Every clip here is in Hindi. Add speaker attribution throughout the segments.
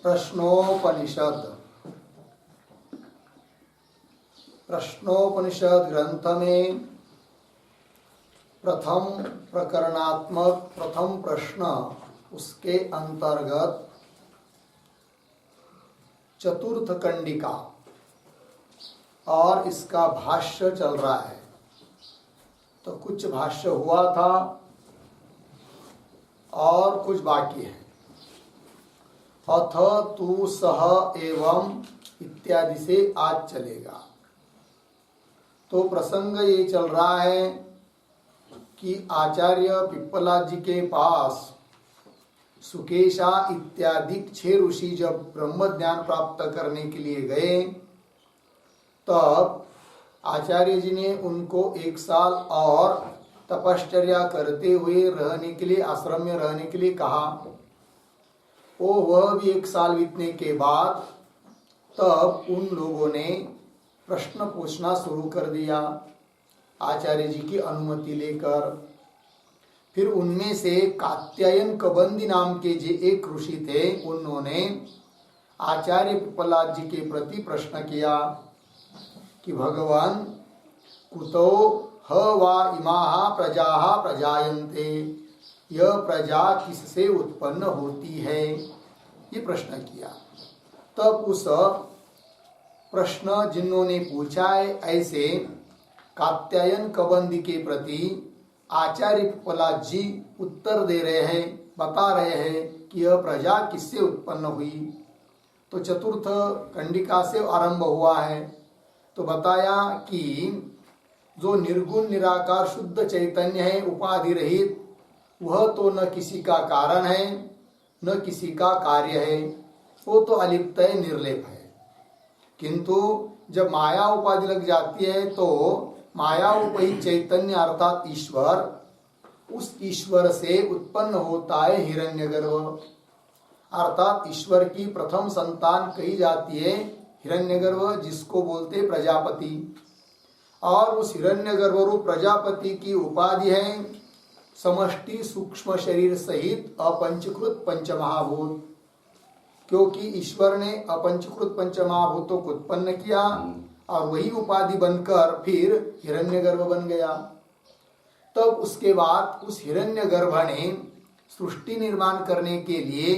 Speaker 1: प्रश्नोपनिषद प्रश्नोपनिषद ग्रंथ में प्रथम प्रकरणात्मक प्रथम प्रश्न, उसके अंतर्गत चतुर्थ कंडिका और इसका भाष्य चल रहा है। तो कुछ भाष्य हुआ था और कुछ बाकी है। अथ तु सह एवं इत्यादि से आज चलेगा। तो प्रसंग ये चल रहा है कि आचार्य पिप्पलाद जी के पास सुकेशा इत्यादि 6 ऋषि जब ब्रह्म ज्ञान प्राप्त करने के लिए गए, तब आचार्य जी ने उनको 1 साल और तपश्चर्या करते हुए रहने के लिए, आश्रम में रहने के लिए कहा। वह भी 1 साल बीतने के बाद तब उन लोगों ने प्रश्न पूछना शुरू कर दिया आचार्य जी की अनुमति लेकर। फिर उनमें से कात्यायन कबंदी नाम के जो एक ऋषि थे, उन्होंने आचार्य पिप्पलाद जी के प्रति प्रश्न किया कि भगवान कुतो ह वा इमाः प्रजाः प्रजायन्ते, यह प्रजा किससे उत्पन्न होती है, ये प्रश्न किया। तब उस प्रश्न जिन्होंने पूछा है, ऐसे कात्यायन कबंदी के प्रति आचार्य पिप्पलाद जी उत्तर दे रहे हैं, बता रहे हैं कि यह प्रजा किससे उत्पन्न हुई। तो चतुर्थ कंडिका से आरंभ हुआ है। तो बताया कि जो निर्गुण निराकार शुद्ध चैतन्य है, उपाधि रहित, वह तो न किसी का कारण है न किसी का कार्य है, वो तो अलिप्त है, निर्लेप है। किंतु जब माया उपाधि लग जाती है तो माया उपहित चैतन्य अर्थात ईश्वर, उस ईश्वर से उत्पन्न होता है हिरण्यगर्भ, अर्थात ईश्वर की प्रथम संतान कही जाती है हिरण्यगर्भ, जिसको बोलते प्रजापति। और उस हिरण्यगर्भ रूप प्रजापति की उपाधि है समष्टि सूक्ष्म शरीर सहित अपंचकृत पंचमहाभूत, क्योंकि ईश्वर ने अपंचकृत पंचमहाभूतों को उत्पन्न किया और वही उपाधि बनकर फिर हिरण्यगर्भ बन गया। तब उसके बाद उस हिरण्यगर्भ ने सृष्टि निर्माण करने के लिए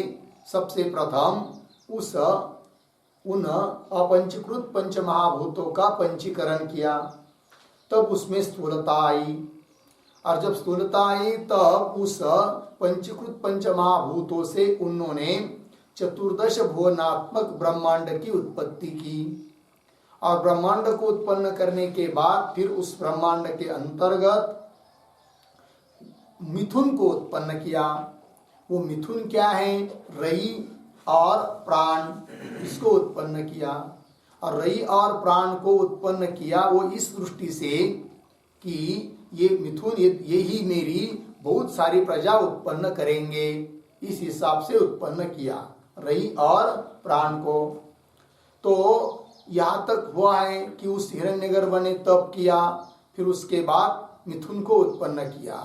Speaker 1: सबसे प्रथम उन अपंचकृत पंचमहाभूतों का पंचीकरण किया। तब उसमें स्थूलता आई, और जब स्थूलता आई तब उस पंचीकृत पंचमहाभूतों से उन्होंने चतुर्दश भुवनात्मक ब्रह्मांड की उत्पत्ति की। और ब्रह्मांड को उत्पन्न करने के बाद फिर उस ब्रह्मांड के अंतर्गत मिथुन को उत्पन्न किया। वो मिथुन क्या है? रई और प्राण, इसको उत्पन्न किया। और रई और प्राण को उत्पन्न किया वो इस दृष्टि से कि ये मिथुन यही मेरी बहुत सारी प्रजा उत्पन्न करेंगे, इस हिसाब से उत्पन्न किया रई और प्राण को। तो यहाँ तक हुआ है कि उस हिरण्यगर्भ ने तप किया, फिर उसके बाद मिथुन को उत्पन्न किया।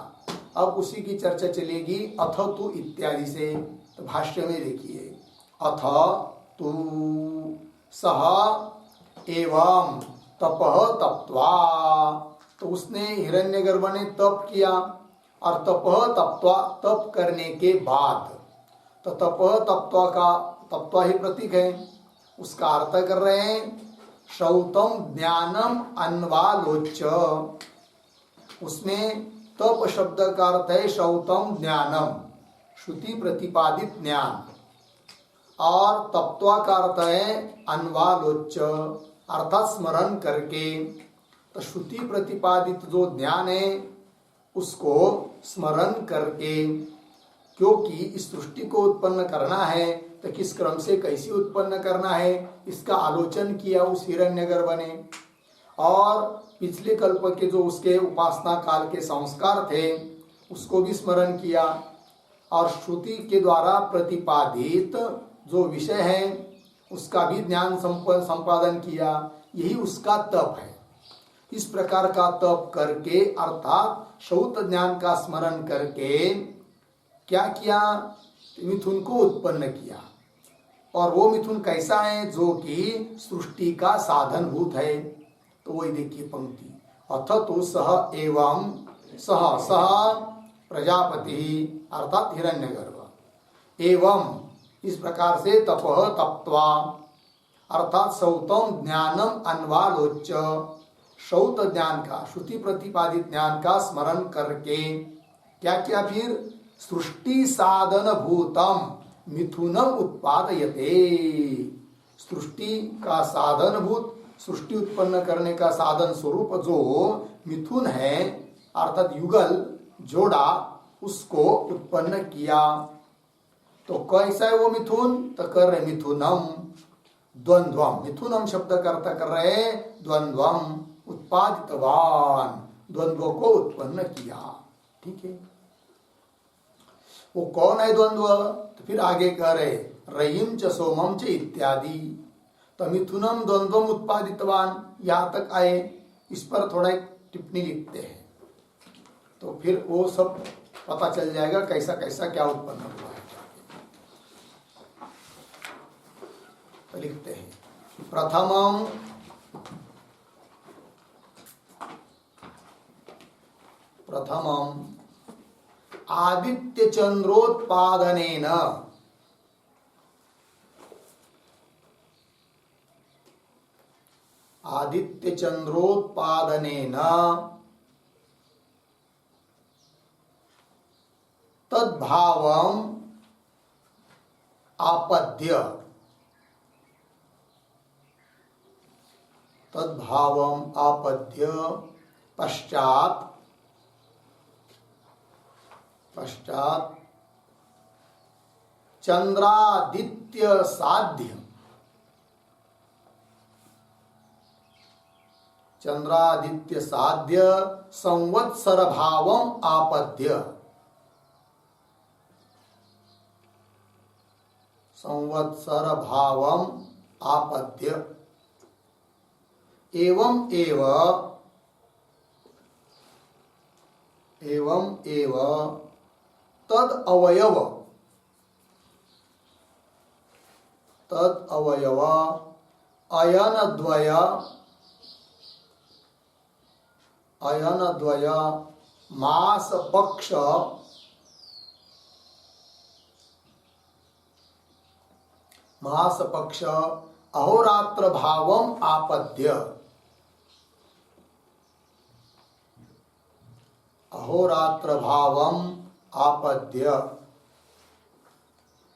Speaker 1: अब उसी की चर्चा चलेगी अथ तु इत्यादि से। तो भाष्य में देखिए, अथ तु सह एवं तपः तप्त्वा। तो उसने हिरण्यगर्भ ने तप किया और तपः तप्त्वा, तप करने के बाद। तो तपः तप्त्वा का तप्त्वा ही प्रतीक है, उसका अर्थ कर रहे हैं श्रौतम ज्ञानम अन्वालोच्य। उसमें तप शब्द का अर्थ है श्रौतम ज्ञानम, श्रुति प्रतिपादित ज्ञान, और तप्त्वा का अर्थ है अन्वालोच्य, अर्थात स्मरण करके। तो श्रुति प्रतिपादित जो ज्ञान है उसको स्मरण करके, क्योंकि इस सृष्टि को उत्पन्न करना है तो किस क्रम से कैसे उत्पन्न करना है, इसका आलोचन किया उस हिरण्यगर्भ ने। और पिछले कल्प के जो उसके उपासना काल के संस्कार थे उसको भी स्मरण किया, और श्रुति के द्वारा प्रतिपादित जो विषय है उसका भी ज्ञान संपादन किया। यही उसका तप है। इस प्रकार का तप करके, अर्थात श्रौत ज्ञान का स्मरण करके क्या किया? मिथुन को उत्पन्न किया। और वो मिथुन कैसा है? जो कि सृष्टि का साधनभूत है। तो वही देखिए पंक्ति, अथ तो सह एवं सह सह प्रजापति अर्थात हिरण्यगर्भ एवं इस प्रकार से तपः तप्त्वा अर्थात सौतम ज्ञानम अन्वालोच्य सौत ज्ञान का, श्रुति प्रतिपादित ज्ञान का स्मरण करके क्या किया? फिर सृष्टि साधन भूतम मिथुनम उत्पादयते। सृष्टि का साधन भूत, सृष्टि उत्पन्न करने का साधन स्वरूप जो मिथुन है अर्थात युगल जोड़ा, उसको उत्पन्न किया। तो कैसा है वो मिथुन? तो कर रहे मिथुनम द्वंद्वम, मिथुनम शब्द करता कर रहे द्वंद्वम उत्पादितवान, द्वंद्व को उत्पन्न किया। ठीक है, वो कौन है द्वंद्व? तो फिर आगे कह रहे रयिम च सोमम च इत्यादि। तो मिथुनम द्वंद्वम उत्पादितवान यहां तक आए, इस पर थोड़ा एक टिप्पणी लिखते हैं तो फिर वो सब पता चल जाएगा कैसा कैसा क्या उत्पन्न हुआ है। तो लिखते हैं प्रथमम आदित्य चंद्रोत्पादनेन तद्भावम् आपद्य पश्चात चंद्रादित्य साध्य संवत्सर भावम आपद्य, एवं एव तद अवयव अयनद्वय मास पक्ष अहोरात्र भावम आपद्य,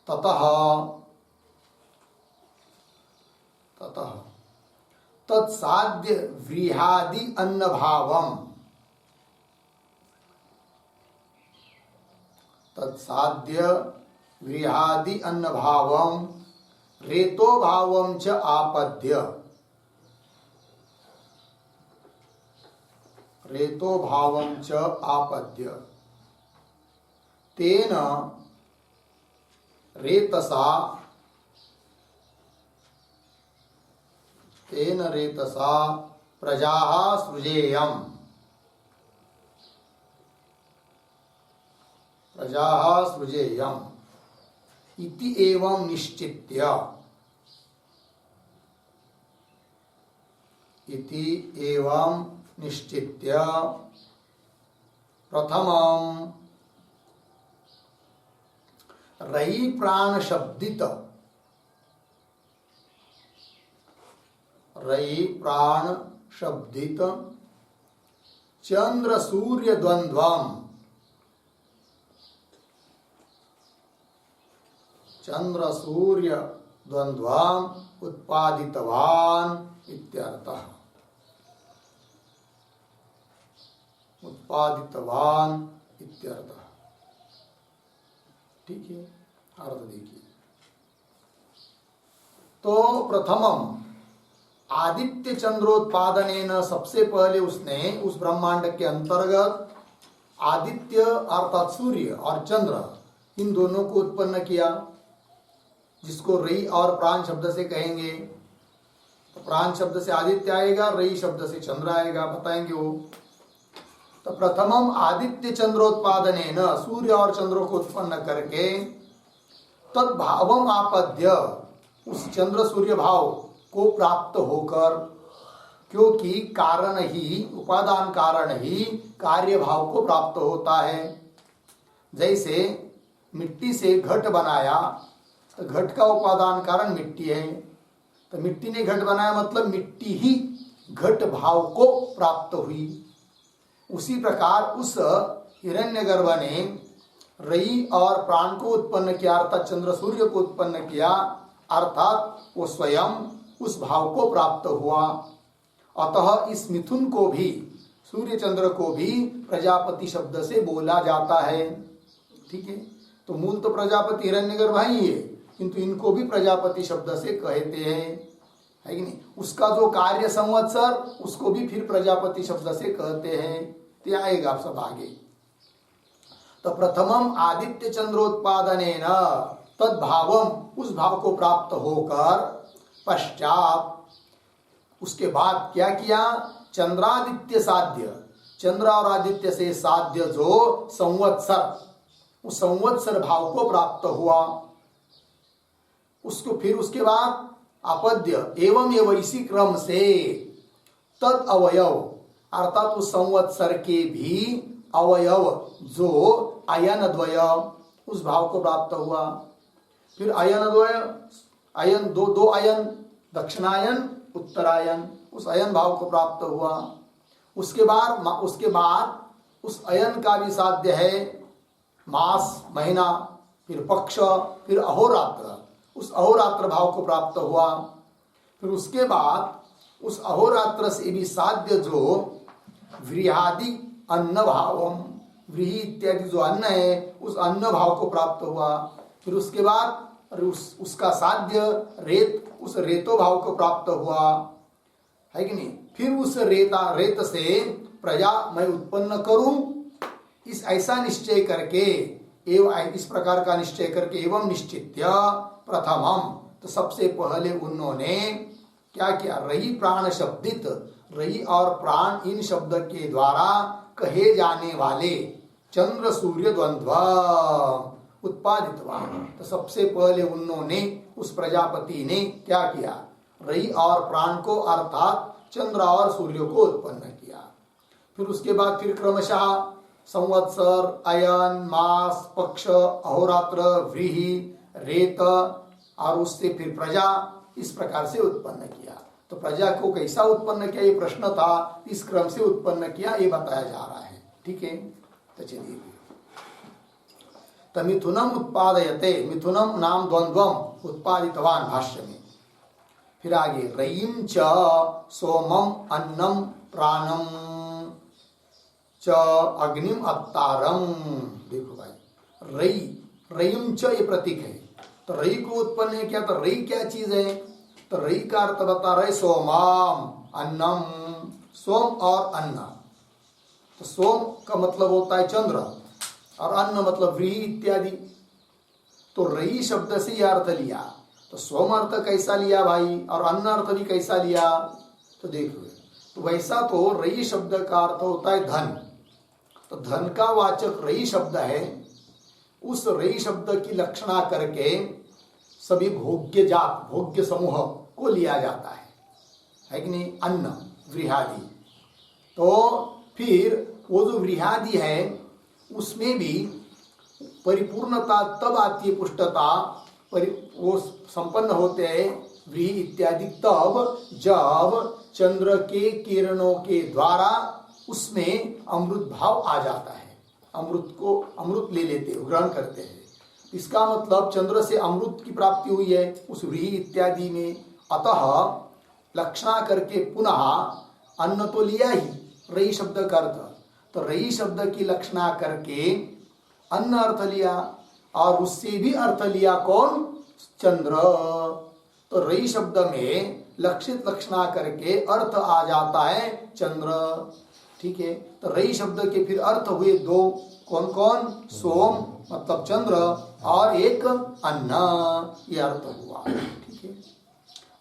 Speaker 1: ततः तत्साध्य व्रीहादि अन्न भावम, रेतो भावम च आपद्य, तेन रेतसा प्रजाः सृजेयम्, इति एवं निश्चित्य प्रथमं रयि प्राण शब्दित चंद्र सूर्य द्वंद्वम उत्पादितवान इत्यर्थः। ठीक है, अर्थ देखिए। तो प्रथमम आदित्य चंद्रोत्पादनेन, सबसे पहले उसने उस ब्रह्मांड के अंतर्गत आदित्य अर्थात सूर्य और चंद्र इन दोनों को उत्पन्न किया, जिसको रई और प्राण शब्द से कहेंगे। तो प्राण शब्द से आदित्य आएगा, रई शब्द से चंद्र आएगा, बताएंगे वो। तो प्रथमम आदित्य चंद्रोत्पादनेन, सूर्य और चंद्र को उत्पन्न करके तद्भावम आपद्य, उस चंद्र सूर्य भाव को प्राप्त होकर, क्योंकि कारण ही, उपादान कारण ही कार्य भाव को प्राप्त होता है। जैसे मिट्टी से घट बनाया तो घट का उपादान कारण मिट्टी है, तो मिट्टी ने घट बनाया मतलब मिट्टी ही घट भाव को प्राप्त हुई। उसी प्रकार उस हिरण्यगर्भ ने रई और प्राण को उत्पन्न किया, अर्थात चंद्र सूर्य को उत्पन्न किया, अर्थात वो स्वयं उस भाव को प्राप्त हुआ। अतः इस मिथुन को भी, सूर्य चंद्र को भी प्रजापति शब्द से बोला जाता है। ठीक है, तो मूल तो प्रजापति हिरण्यगर्भ ही है, किंतु इनको भी प्रजापति शब्द से कहते हैं, है कि नहीं। उसका जो कार्य संवत्सर, उसको भी फिर प्रजापति शब्द से कहते हैं। ते आएगा सब आगे। तो प्रथमम आदित्य चंद्रोत्पादनेन तद्भावम, उस भाव को प्राप्त होकर पश्चात, उसके बाद क्या किया, चंद्रादित्य साध्य, चंद्र और आदित्य से साध्य जो संवत्सर, उस संवत्सर भाव को प्राप्त हुआ। उसको फिर उसके बाद अपद्य एवं एवं इसी क्रम से तद अवयव, अर्थात उस संवत्सर के भी अवयव जो अयन द्वय, उस भाव को प्राप्त हुआ। फिर अयन द्वय, अयन दो अयन, दक्षिणायन उत्तरायन, उस अयन भाव को प्राप्त हुआ। उसके बाद उस अयन का भी साध्य है मास, महीना, फिर पक्ष, फिर अहोरात्र, उस अहोरात्र भाव को प्राप्त हुआ। फिर उसके बाद उस अहोरात्र से भी साध्य जो व्रीहादि अन्न भावम, व्रीहि इत्यादि जो अन्न है, उस अन्न भाव को प्राप्त हुआ। फिर उसके बाद उसका साध्य रेत, उस रेतो भाव को प्राप्त हुआ, है कि नहीं। फिर उस रेत से प्रजा मैं उत्पन्न करूं, इस ऐसा निश्चय करके, एवं इस प्रकार का निश्चय करके, एवं निश्चित्य प्रथमम, तो सबसे पहले उन्होंने क्या किया, रई प्राण शब्दित, रई और प्राण इन शब्द के द्वारा कहे जाने वाले चंद्र सूर्य द्वंद्व उत्पादितवान। तो सबसे पहले उन्होंने, उस प्रजापति ने क्या किया, रई और प्राण को, अर्थात चंद्र और सूर्य को उत्पन्न किया। फिर उसके बाद फिर क्रमशः संवत्सर, अयन, मास, पक्ष, अहोरात्र, व्रीहि, रेत और उससे फिर प्रजा, इस प्रकार से उत्पन्न किया। तो प्रजा को कैसा उत्पन्न किया, ये प्रश्न था, इस क्रम से उत्पन्न किया, ये बताया जा रहा है। ठीक है, तो चलिए, तो मिथुनम उत्पादयते, मिथुनम नाम द्वंद्वम उत्पादितवान भाष्य में। फिर आगे रयिम च सोमम अन्नम प्राणम च अग्निम अत्तारम। देखो भाई, रई, रयिम च ये प्रतीक है, तो रई को उत्पन्न किया। तो रई क्या चीज है, तो रई का अर्थ बता रहे सोमम अन्नम, सोम और अन्न। तो सोम का मतलब होता है चंद्र, और अन्न मतलब व्रीहि इत्यादि। तो रई शब्द से यह अर्थ लिया। तो सोम अर्थ कैसा लिया भाई, और अन्न अर्थ भी कैसा लिया, तो देखो, तो वैसा तो रई शब्द का अर्थ होता है धन। तो धन का वाचक रई शब्द है, उस रई शब्द की लक्षणा करके सभी भोग्य जात, भोग्य समूह को लिया जाता है कि नहीं, अन्न व्रीहादि। तो फिर वो जो व्रीहादि है उसमें भी परिपूर्णता तब आती है, पुष्टता वो संपन्न होते हैं व्रीहि इत्यादि तब जब चंद्र के किरणों के द्वारा उसमें अमृत भाव आ जाता है, अमृत ले लेते हैं, ग्रहण करते हैं। इसका मतलब चंद्र से अमृत की प्राप्ति हुई है उस व्रीहि इत्यादि में। अतः लक्षणा करके पुनः अन्न तो लिया ही रई शब्द का अर्थ, तो रई शब्द की लक्षणा करके अन्न अर्थ लिया, और उससे भी अर्थ लिया कौन, चंद्र। तो रई शब्द में लक्षित लक्षणा करके अर्थ आ जाता है चंद्र। ठीक है, तो रई शब्द के फिर अर्थ हुए दो, कौन कौन, सोम मतलब चंद्र और एक अन्न, ये अर्थ हुआ। ठीक है,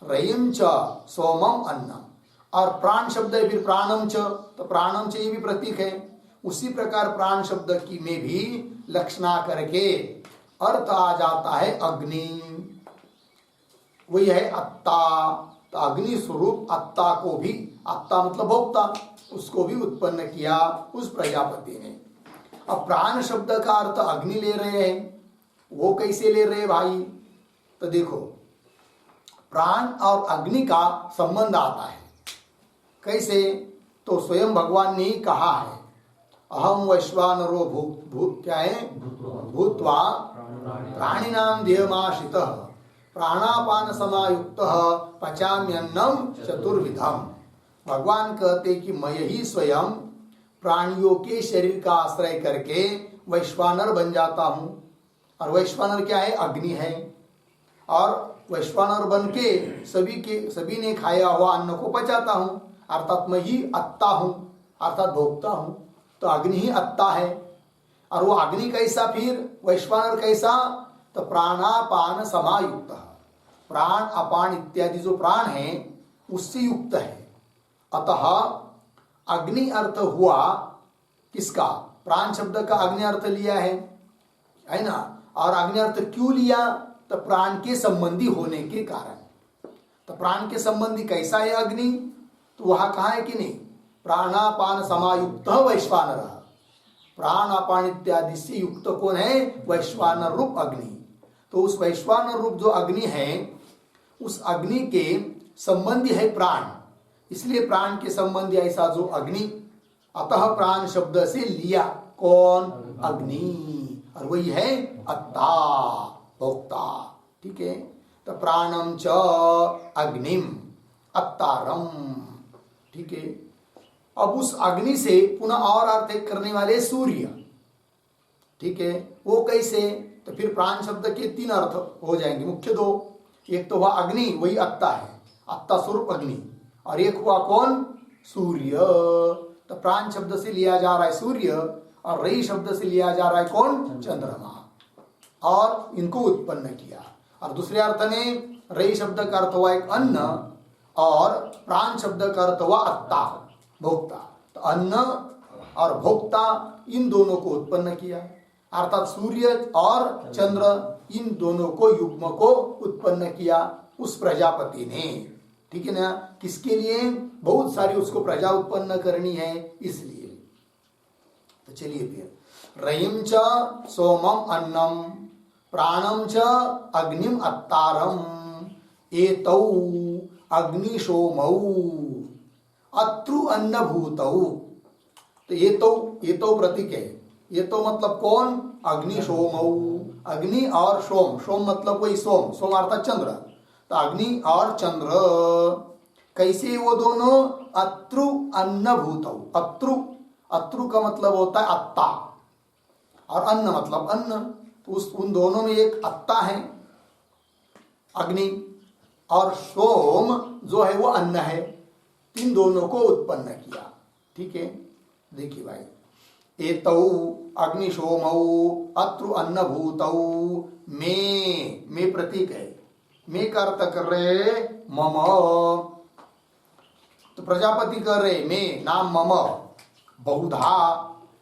Speaker 1: रयिम च सोमम अन्नम, और प्राण शब्द है फिर प्राणम च, तो प्राणम च ये भी प्रतीक है। उसी प्रकार प्राण शब्द की में भी लक्षणा करके अर्थ आ जाता है अग्नि। वही है अत्ता। तो अग्नि स्वरूप अत्ता को भी, अत्ता मतलब भोक्ता, उसको भी उत्पन्न किया उस प्रजापति ने। अब प्राण शब्द का अर्थ अग्नि ले रहे हैं, वो कैसे ले रहे भाई? तो देखो, प्राण और अग्नि का संबंध आता है। कैसे? तो स्वयं भगवान ने कहा है, अहम वैश्वानरो क्या है, भूत्वा प्राणिनाम देहमाश्रितः प्राणापान समायुक्तः पचाम्यन्नम चतुर्विधम। भगवान कहते कि मैं ही स्वयं प्राणियों के शरीर का आश्रय करके वैश्वानर बन जाता हूं। और वैश्वानर क्या है? अग्नि है। और वैश्वानर बन के सभी ने खाया हुआ अन्न को पचाता हूं, अर्थात मैं ही अत्ता हूं, अर्थात भोगता हूं। तो अग्नि ही अत्ता है। और वो अग्नि कैसा, फिर वैश्वानर कैसा? तो प्राणापान समायुक्त, प्राण अपान इत्यादि जो प्राण है उससे युक्त है। अतः अग्नि अर्थ हुआ किसका? प्राण शब्द का अग्नि अर्थ लिया है ना। और अग्नि अर्थ क्यों लिया? तो प्राण के संबंधी होने के कारण। तो प्राण के संबंधी कैसा है अग्नि? तो वहां कहा है कि नहीं, प्राणापान समायुक्त वैश्वानर, प्राण अपान इत्यादि से युक्त कौन है? वैश्वानर रूप अग्नि। तो उस वैश्वानर रूप जो अग्नि है, उस अग्नि के संबंधी है प्राण, इसलिए प्राण के संबंधी ऐसा जो अग्नि, अतः प्राण शब्द से लिया कौन? अग्नि। और वही है अत्ता, भोक्ता। ठीक है। तो प्राणम च अग्निम अत्तारम। ठीक है। अब उस अग्नि से पुनः और अर्थ करने वाले सूर्य। ठीक है। वो कैसे? तो फिर प्राण शब्द के तीन अर्थ हो जाएंगे, मुख्य दो। एक तो हुआ अग्नि, वही अत्ता है, अत्ता स्वरूप अग्नि। और एक हुआ कौन? सूर्य। तो प्राण शब्द से लिया जा रहा है सूर्य, और रई शब्द से लिया जा रहा है कौन? चंद्रमा। और इनको उत्पन्न किया। और दूसरे अर्थ में रई शब्द का अर्थ हुआ एक अन्न, और प्राण शब्द का अर्थ हुआ अत्ता, भोक्ता। तो अन्न और भोक्ता इन दोनों को उत्पन्न किया, अर्थात सूर्य और चंद्र इन दोनों को युग्म को उत्पन्न किया उस प्रजापति ने। ठीक है ना। किसके लिए? बहुत सारी उसको प्रजा उत्पन्न करनी है, इसलिए। तो चलिए फिर, रयिम च सोमम अन्नम प्राणम च अग्निम अत्तारम एतौ अग्निशोमौ अत्रु अन्न भूतौ। तो ये तो प्रतीक है। ये तो मतलब कौन? अग्नि सोमौ, अग्नि और सोम। सोम मतलब वही सोम, सोम अर्थात चंद्र। तो अग्नि और चंद्र कैसे वो दोनों? अत्रु अन्न भूतौ। अत्रु, अत्रु का मतलब होता है अत्ता, और अन्न मतलब अन्न। तो उन दोनों में एक अत्ता है अग्नि, और सोम जो है वो अन्न है। इन दोनों को उत्पन्न किया। ठीक है। देखिए भाई, एतौ अग्निशोमौ अत्रु अन्न भूतौ में प्रतीक है। में का अर्थ कर रहे मम। तो प्रजापति कर रहे में, नाम मम। बहुधा,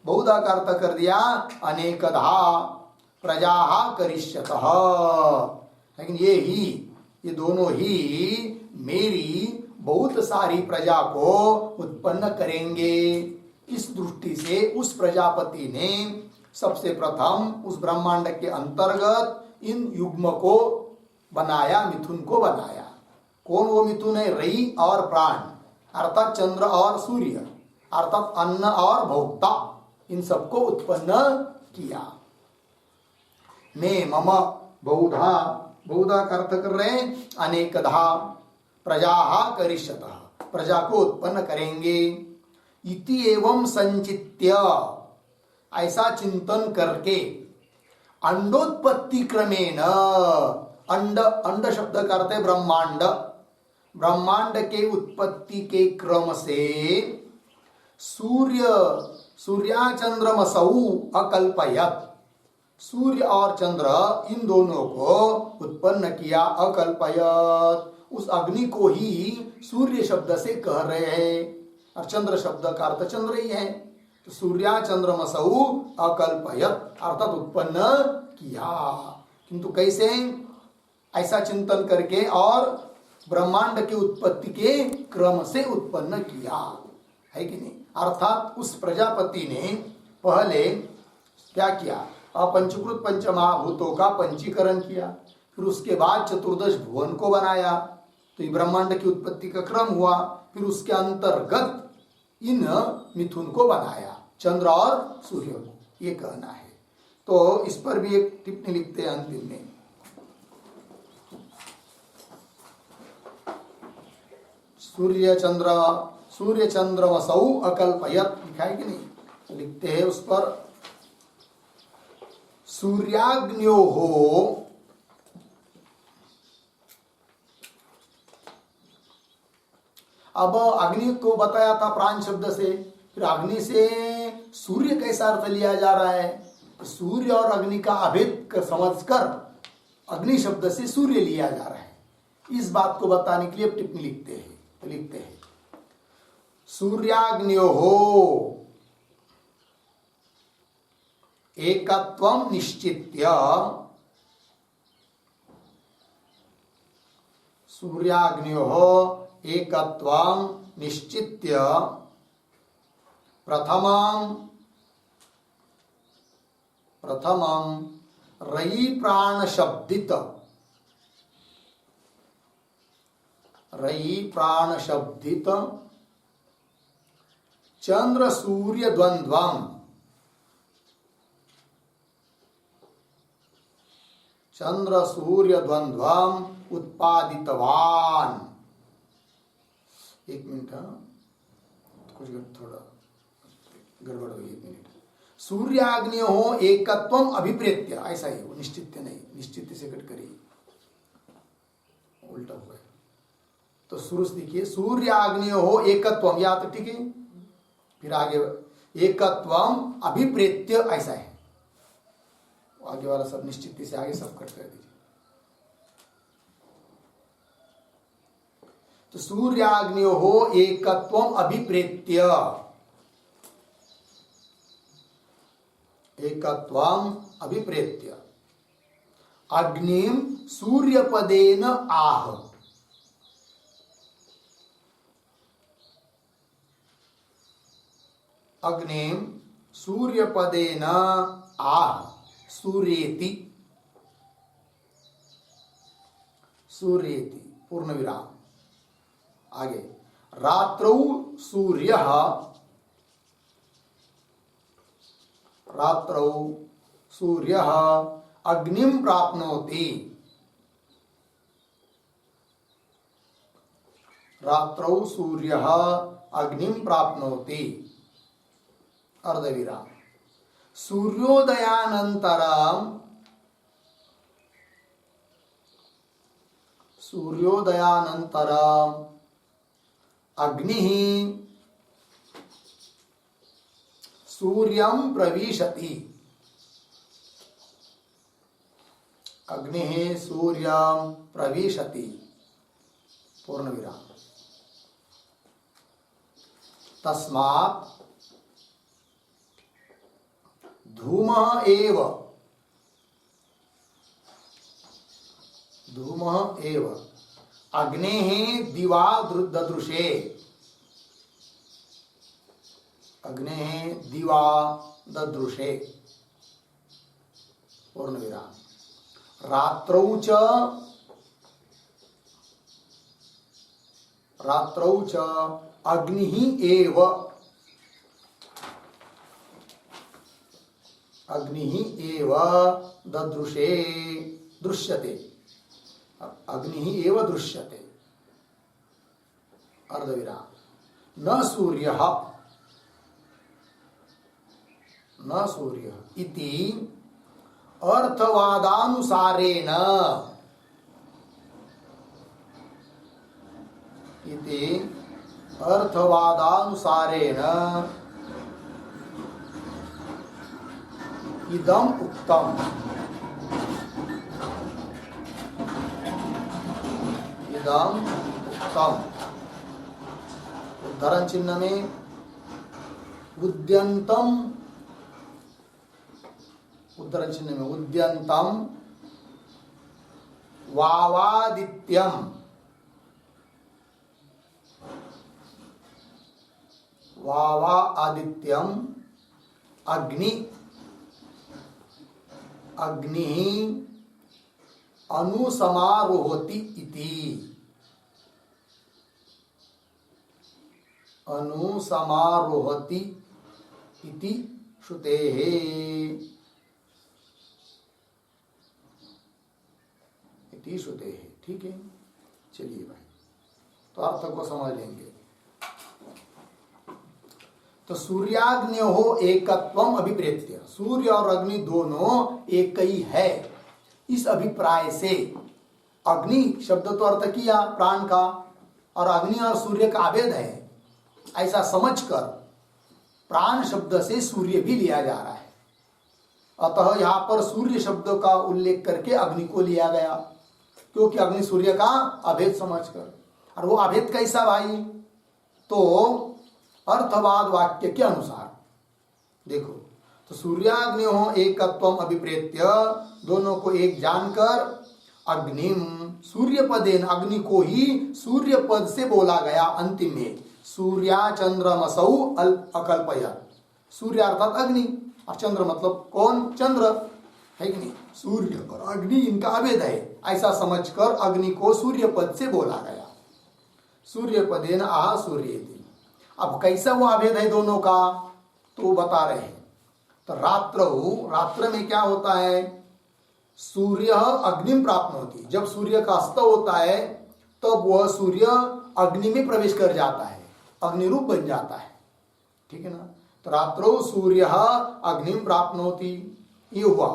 Speaker 1: बहुधा का अर्थ कर दिया अनेकधा। प्रजा करिष्यतः, लेकिन ये दोनों ही मेरी बहुत सारी प्रजा को उत्पन्न करेंगे। इस दृष्टि से उस प्रजापति ने सबसे प्रथम उस ब्रह्मांड के अंतर्गत इन युग्म को बनाया, मिथुन को बनाया। कौन वो मिथुन है? रई और प्राण, अर्थात चंद्र और सूर्य, अर्थात अन्न और भोक्ता, इन सबको उत्पन्न किया। में मम बहुधा, बहुधा का अर्थ कर रहे हैं अनेकधा। प्रजा करिष्यतः, प्रजा को उत्पन्न करेंगे। इति एवं संचित्य, ऐसा चिंतन करके, अंडोत्पत्ति क्रमेण, अंड, अंड शब्द का अर्थ है ब्रह्मांड, ब्रह्मांड के उत्पत्ति के क्रम से सूर्याचंद्रमसौ अकल्पयत, सूर्य और चंद्र इन दोनों को उत्पन्न किया। अकल्पयत, उस अग्नि को ही सूर्य शब्द से कह रहे हैं, और चंद्र शब्द का अर्थ चंद्र ही है। तो सूर्याचंद्रमसौ अकल्पयत अर्थात उत्पन्न किया। किंतु कैसे? ऐसा चिंतन करके और ब्रह्मांड की उत्पत्ति के क्रम से उत्पन्न किया, है कि नहीं। अर्थात उस प्रजापति ने पहले क्या किया, अपंचीकृत पंचमहाभूतों का पंचीकरण किया, फिर उसके बाद चतुर्दश भुवन को बनाया, तो ये ब्रह्मांड की उत्पत्ति का क्रम हुआ। फिर उसके अंतर्गत इन मिथुन को बनाया, चंद्र और सूर्य को, ये कहना है। तो इस पर भी एक टिप्पणी लिखते हैं अंतिम में। सूर्य चंद्रमसौ अकल्पयत, लिखा है कि नहीं, तो लिखते हैं उस पर, सूर्याग्न्यो हो अब अग्नि को बताया था प्राण शब्द से, फिर अग्नि से सूर्य कैसा अर्थ लिया जा रहा है, सूर्य और अग्नि का अभेद समझकर अग्नि शब्द से सूर्य लिया जा रहा है। इस बात को बताने के लिए टिप्पणी लिखते हैं, तो लिखते हैं सूर्याग्न्योः एकत्वं निश्चित्य, सूर्याग्न्योः एकत्वं निश्चित्य प्रथमं रयि प्राण शब्दित चंद्र सूर्य द्वंद्वम उत्पादितवान। एक मिनट, कुछ थोड़ा गड़बड़ हुई, एक मिनट। सूर्याग्नि हो एकत्वम अभिप्रेत्य, ऐसा ही हो, निश्चित नहीं, निश्चित से कट करिए, उल्टा हुआ है। तो सूर्य देखिए, सूर्याग्नि हो एकत्वम, या तो ठीक है, फिर आगे एकत्वम अभिप्रेत्य, ऐसा है, आगे वाला सब निश्चित से आगे सब कट कर दीजिए। तो सूर्याग्नियो हो एकत्वम अभिप्रेत्य, एकत्वम अभिप्रेत्य अग्निम सूर्यपदेन आह, अग्निम सूर्यपदेन आह, सूर्येति, सूर्येति पूर्ण विराम। आगे रात्रौ सूर्यः अग्निं प्राप्नोति, रात्रौ सूर्यः अग्निं प्राप्नोति, अर्धविराम। सूर्योदयानन्तरम् अग्निः सूर्यं प्रविशति, अग्निः सूर्यं प्रविशति, पूर्ण विराम। तस्मात् धूमः एव अग्नेः दिवा ददृशे, अग्नेः दिवा ददृशे, पूर्ण विराम। रात्रौ च अग्निः एव, अग्निः एव ददृशे, दृश्यते, अग्निः एव दृश्यते, अर्धविराम। न सूर्यः इति अर्थवादानुसारेण, इति अर्थवादानुसारेण इदम् उक्तम्, इदम् उक्तम्। उद्धरण चिन्ह में उद्यन्तम, उद्धरण चिन्ह में उद्यन्तम वावादित्यम, वावा आदित्यम अग्नि, अग्नि अनुसमारोहति इति, अनुसमारोहति इति श्रुतेः। इति श्रुतेः। ठीक है, चलिए भाई, तो अर्थ को समझ लेंगे। तो सूर्याग्न्यो एकत्वम अभिप्रेत्य, सूर्य और अग्नि दोनों एक ही है, इस अभिप्राय से अग्नि शब्द तो अर्थ किया प्राण का, और अग्नि और सूर्य का अभेद है, ऐसा समझकर प्राण शब्द से सूर्य भी लिया जा रहा है। अतः यहाँ पर सूर्य शब्द का उल्लेख करके अग्नि को लिया गया, क्योंकि अग्नि सूर्य का अभेद समझकर। और वो अभेद कैसा भाई? तो अर्थवाद वाक्य के अनुसार देखो, तो सूर्याग्न्यो एकत्वम अभिप्रेत्य, दोनों को एक जानकर, अग्निम सूर्य पदेन, अग्नि को ही सूर्य पद से बोला गया अंतिम में, सूर्या चंद्रमसौ अकल्पयत्, सूर्य अर्थात अग्नि, और चंद्र मतलब कौन? चंद्र है कि नहीं? सूर्य और अग्नि इनका अभेद है, ऐसा समझकर अग्नि को सूर्य पद से बोला गया। सूर्य पदेन आह सूर्येति। अब कैसा वो अभेद है दोनों का, तो बता रहे हैं। तो रात्र में क्या होता है? सूर्य अग्नि प्राप्त होती, जब सूर्य का अस्त होता है तब वह सूर्य अग्नि में प्रवेश कर जाता है, अग्निरूप बन जाता है। ठीक है ना? तो रात्रो सूर्य अग्नि प्राप्त होती, ये हुआ।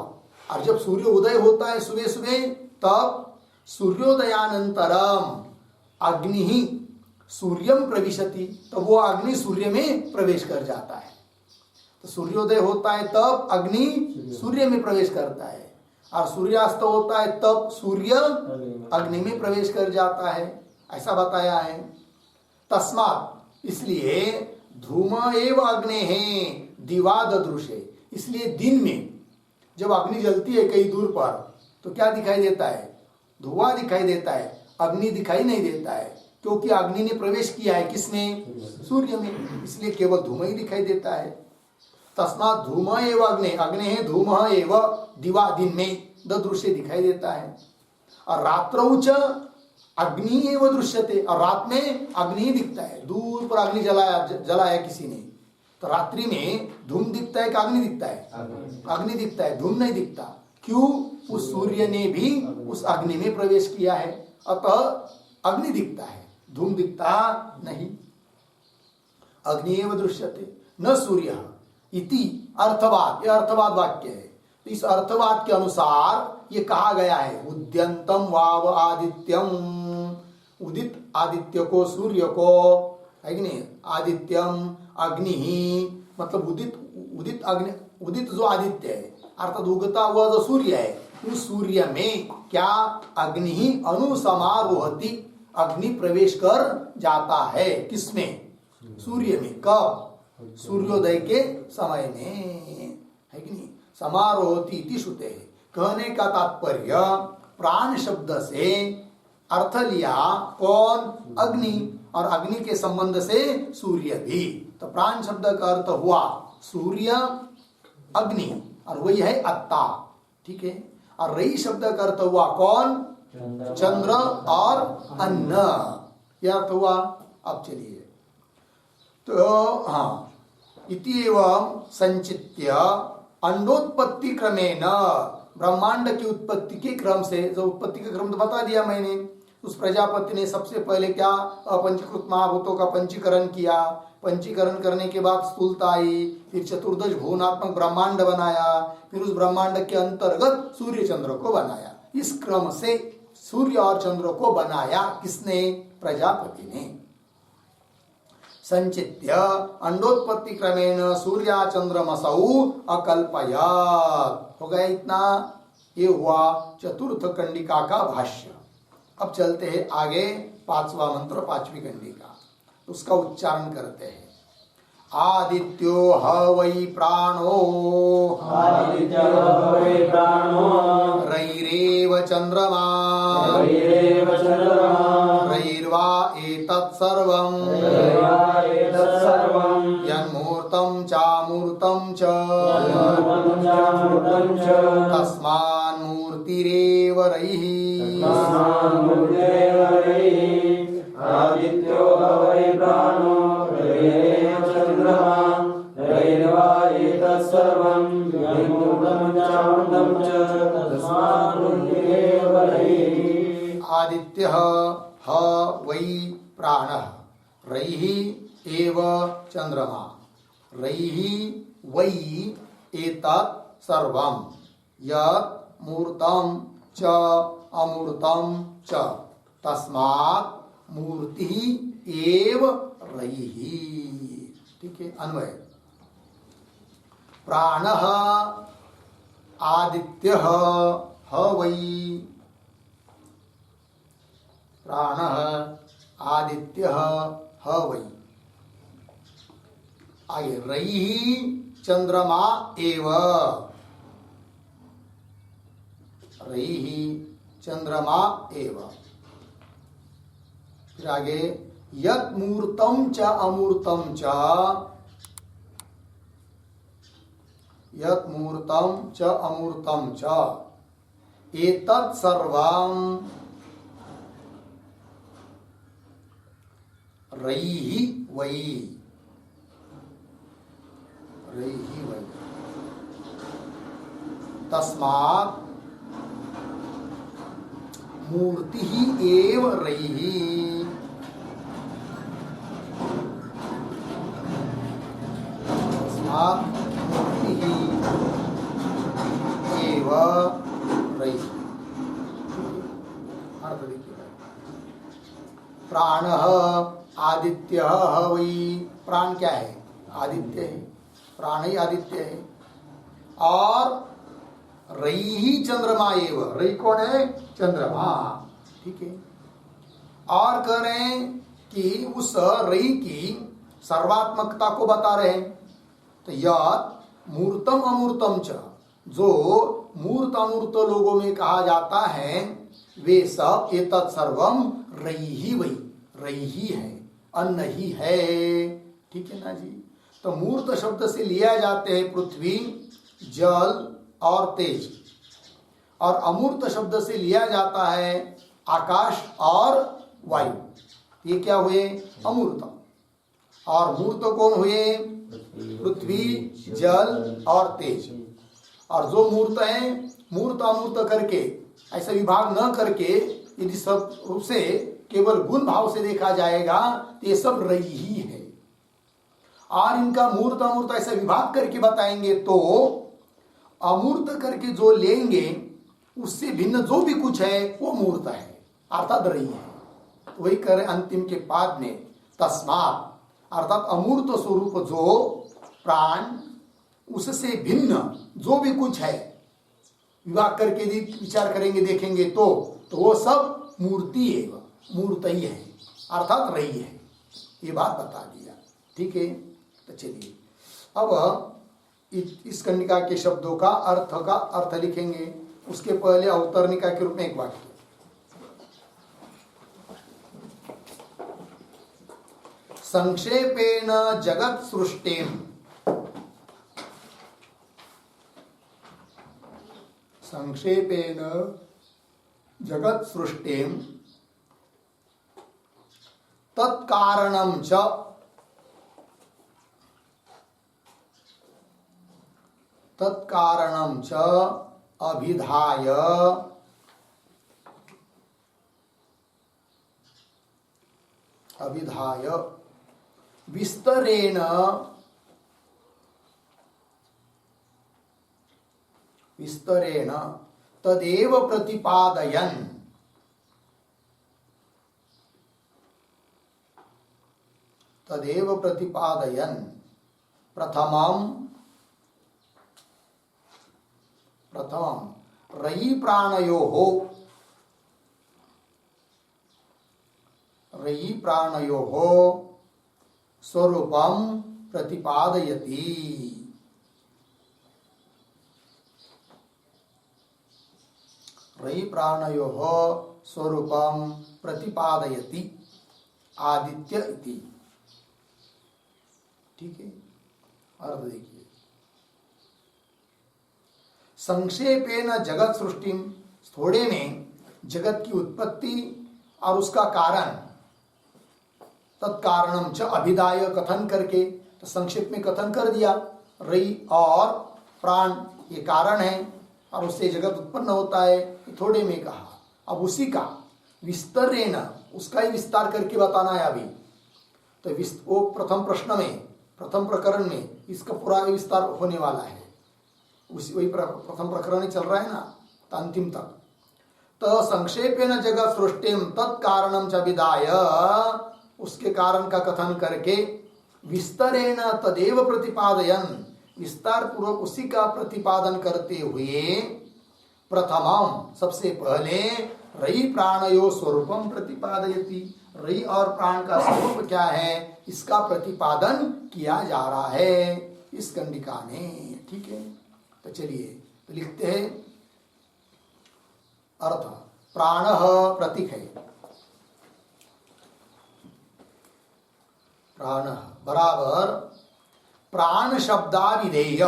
Speaker 1: और जब सूर्य उदय होता है सुबह सुबह, तब सूर्योदयानंतरम अग्नि ही सूर्यम प्रविशति, तो वो अग्नि सूर्य में प्रवेश कर जाता है। तो सूर्योदय होता है तब अग्नि सूर्य में प्रवेश करता है, और सूर्यास्त होता है तब सूर्य अग्नि में प्रवेश कर जाता है, ऐसा बताया है। तस्मात्, इसलिए धूम एव अग्ने है दिवा ददृशे, इसलिए दिन में जब अग्नि जलती है कई दूर पर, तो क्या दिखाई देता है? धुआं दिखाई देता है, अग्नि दिखाई नहीं देता है, क्योंकि अग्नि ने प्रवेश किया है किसमें? सूर्य में, इसलिए केवल धूम ही दिखाई देता है। तस्मात् धूम एव अग्ने, अग्नि है धूम एव दिवा, दिन में ददृश्य दिखाई देता है। और रात्रौ च अग्नि एव दृश्यते, और रात में अग्नि ही दिखता है, दूर पर अग्नि जलाया किसी ने, तो रात्रि में धूम दिखता है कि अग्नि दिखता है? अग्नि दिखता है, धूम नहीं दिखता। क्यों? उस सूर्य ने भी उस अग्नि में प्रवेश किया है, अतः अग्नि दिखता है, धूम दिखता नहीं। अग्नि एव दृश्यते न सूर्य इति अर्थवाद, यह अर्थवाद वाक्य है। तो इस अर्थवाद के अनुसार ये कहा गया है, उद्यंतम वाव आदित्यम, उदित आदित्य को सूर्य को, है कि नहीं? आदित्यम अग्नि ही, मतलब उदित अग्नि, उदित जो आदित्य है अर्थात उगता हुआ जो सूर्य है, उस सूर्य में क्या? अग्नि ही अनुसमारोहति, अग्नि प्रवेश कर जाता है, किसमें? सूर्य में। कब? सूर्योदय के समय में, है कि नहीं? समारोहति इति श्रुते है। कहने का तात्पर्य प्राण शब्द से अर्थ लिया कौन? अग्नि, और अग्नि के संबंध से सूर्य भी। तो प्राण शब्द का अर्थ हुआ सूर्य अग्नि, और वही है अत्ता। ठीक है? और रई शब्द का अर्थ हुआ कौन? चंद्र और अन्न, यह अर्थ हुआ। अब चलिए, तो हाँ, इति एवं संचित्य अंडोत्पत्ति क्रमेण, ब्रह्मांड की उत्पत्ति के क्रम से, जो उत्पत्ति का क्रम तो बता दिया मैंने, उस प्रजापति ने सबसे पहले क्या? अपंचीकृत महाभूतों का पंचीकरण किया, पंचीकरण करने के बाद स्थूलता आई, फिर चतुर्दश भुवनात्मक ब्रह्मांड बनाया, फिर उस ब्रह्मांड के अंतर्गत सूर्य चंद्र को बनाया। इस क्रम से सूर्य और चंद्र को बनाया किसने? प्रजापति ने। संचित्य अंडोत्पत्ति क्रमेण सूर्या चंद्रमसौ अकल्पयत्। हो गया इतना? ये हुआ चतुर्थ कंडिका का भाष्य। अब चलते हैं आगे, पांचवा मंत्र, पांचवी कंडिका, उसका उच्चारण करते हैं। आदित्यो ह वै प्राणो रैरेव चंद्रमा रैर्वा एतत् सर्वं यन्मूर्तं चामूर्तं च तस्मान्मूर्तिरेव रैः
Speaker 2: आदित्यो वै प्राणो रैरेव चंद्रमा रैर्वा एतत् सर्वं यन्मूर्तं चामूर्तं च तस्मान्मूर्तिरेव रैः
Speaker 1: आदित्यः ह वै प्राणः रैः एव चंद्रमा रैः वै एतत् सर्वं यत् मूर्तं च अमूर्तं च तस्मात् मूर्ति एव रैः। ठीक है, अन्वय। प्राणः आदित्यः ह वै प्राणः आदित्यः ह वै आगे रैः चंद्रमा एव रैः चंद्रमा एव। फिर आगे यत् मूर्तं च अमूर्तं च यत् मूर्तं च अमूर्तं च एतत् सर्वं रैः वै रैः वै तस्मात् मूर्ति एव रैः तस्मात् मूर्ति एव रैः। अर्थ देखिए, प्राणः आदित्यः ह वै प्राण क्या है? आदित्य है, प्राण ही आदित्य है। और रई चंद्रमा एव, रई कौन है? चंद्रमा। ठीक है, और कह रहे हैं कि उस रई की सर्वात्मकता को बता रहे हैं। तो यत् मूर्तम अमूर्तम च, जो मूर्त अमूर्त लोगों में कहा जाता है वे सब एतत् सर्वम रई ही वही, रई ही है, अन्न ही है। ठीक है ना जी। तो मूर्त शब्द से लिया जाते हैं पृथ्वी, जल और तेज, और अमूर्त शब्द से लिया जाता है आकाश और वायु। ये क्या हुए? अमूर्त। और मूर्त कौन हुए? पृथ्वी, जल और तेज। और जो मूर्त है, मूर्त अमूर्त करके ऐसा विभाग न करके यदि सब रूप से केवल गुण भाव से देखा जाएगा तो ये सब रई ही है। और इनका मूर्त अमूर्त ऐसा विभाग करके बताएंगे तो अमूर्त करके जो लेंगे उससे भिन्न जो भी कुछ है वो मूर्त है, अर्थात रई है। तो वही करें अंतिम के पाद में तस्मात्, अर्थात अमूर्त स्वरूप जो प्राण, उससे भिन्न जो भी कुछ है विभाग करके यदि विचार करेंगे देखेंगे तो वो सब मूर्ति है, मूर्त ही है, अर्थात रही है। ये बात बता दिया। ठीक है, तो चलिए अब इस कंडिका के शब्दों का अर्थ लिखेंगे। उसके पहले अवतरणिका के रूप में एक वाक्य। संक्षेपेण जगत सृष्टिम, संक्षेपेण जगत सृष्टिम तत्कारणं च, तत्कारणं च अभिधाय अभिधाय विस्तरेण विस्तरेण तदेव प्रतिपादयन्, तदेव प्रतिपादयन् प्रथमं रयि प्राणयोः, रयि प्राणयोः स्वरूपं प्रतिपादयति। रयि प्राणयोः स्वरूपं प्रतिपादयति आदित्य इति। ठीक है, अर्थ देखिए। संक्षेपेन जगत सृष्टि, थोड़े में जगत की उत्पत्ति और उसका कारण, तत्कारणम च अभिधाय कथन करके, तो संक्षेप में कथन कर दिया। रई और प्राण ये कारण है और उससे जगत उत्पन्न होता है, तो थोड़े में कहा। अब उसी का विस्तरेण, उसका ही विस्तार करके बताना है अभी। तो वो प्रथम प्रश्न में, प्रथम प्रकरण में इसका पूरा विस्तार होने वाला है। उसी वही प्रथम प्रकरण ही चल रहा है ना, तो अंतिम तक। तो संक्षेपेन जगत सृष्टिम तत्कारणम च विदाय, उसके कारण का कथन करके, विस्तरेण तदेव प्रतिपादयन, विस्तार पूर्वक उसी का प्रतिपादन करते हुए, प्रथमम सबसे पहले रई प्राणयो स्वरूपम प्रतिपादयति, रई और प्राण का स्वरूप क्या है इसका प्रतिपादन किया जा रहा है इस कंडिका में। ठीक है, तो चलिए तो लिखते हैं अर्थ। प्राण प्रतीक है, प्राण बराबर प्राण शब्दाविधेय,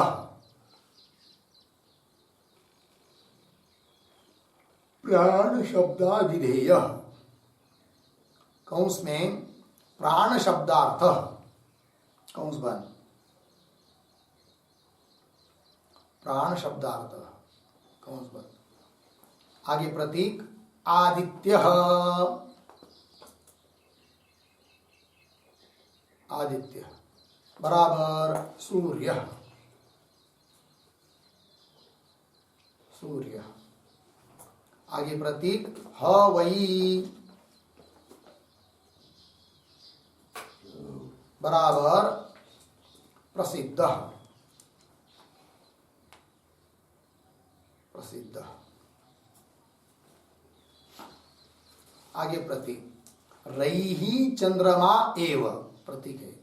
Speaker 1: प्राण शब्दाविधेय कंस में प्राण शब्दार्थ, कंस बंद, प्राण शब्दार्थ कंस बंद। आगे प्रतीक आदित्य, आदित्य बराबर सूर्य, सूर्य। आगे प्रतीक ह वही बराबर प्रसिद्ध, प्रसिद्ध। आगे प्रतीक रई चंद्रमा एव, प्रतीक है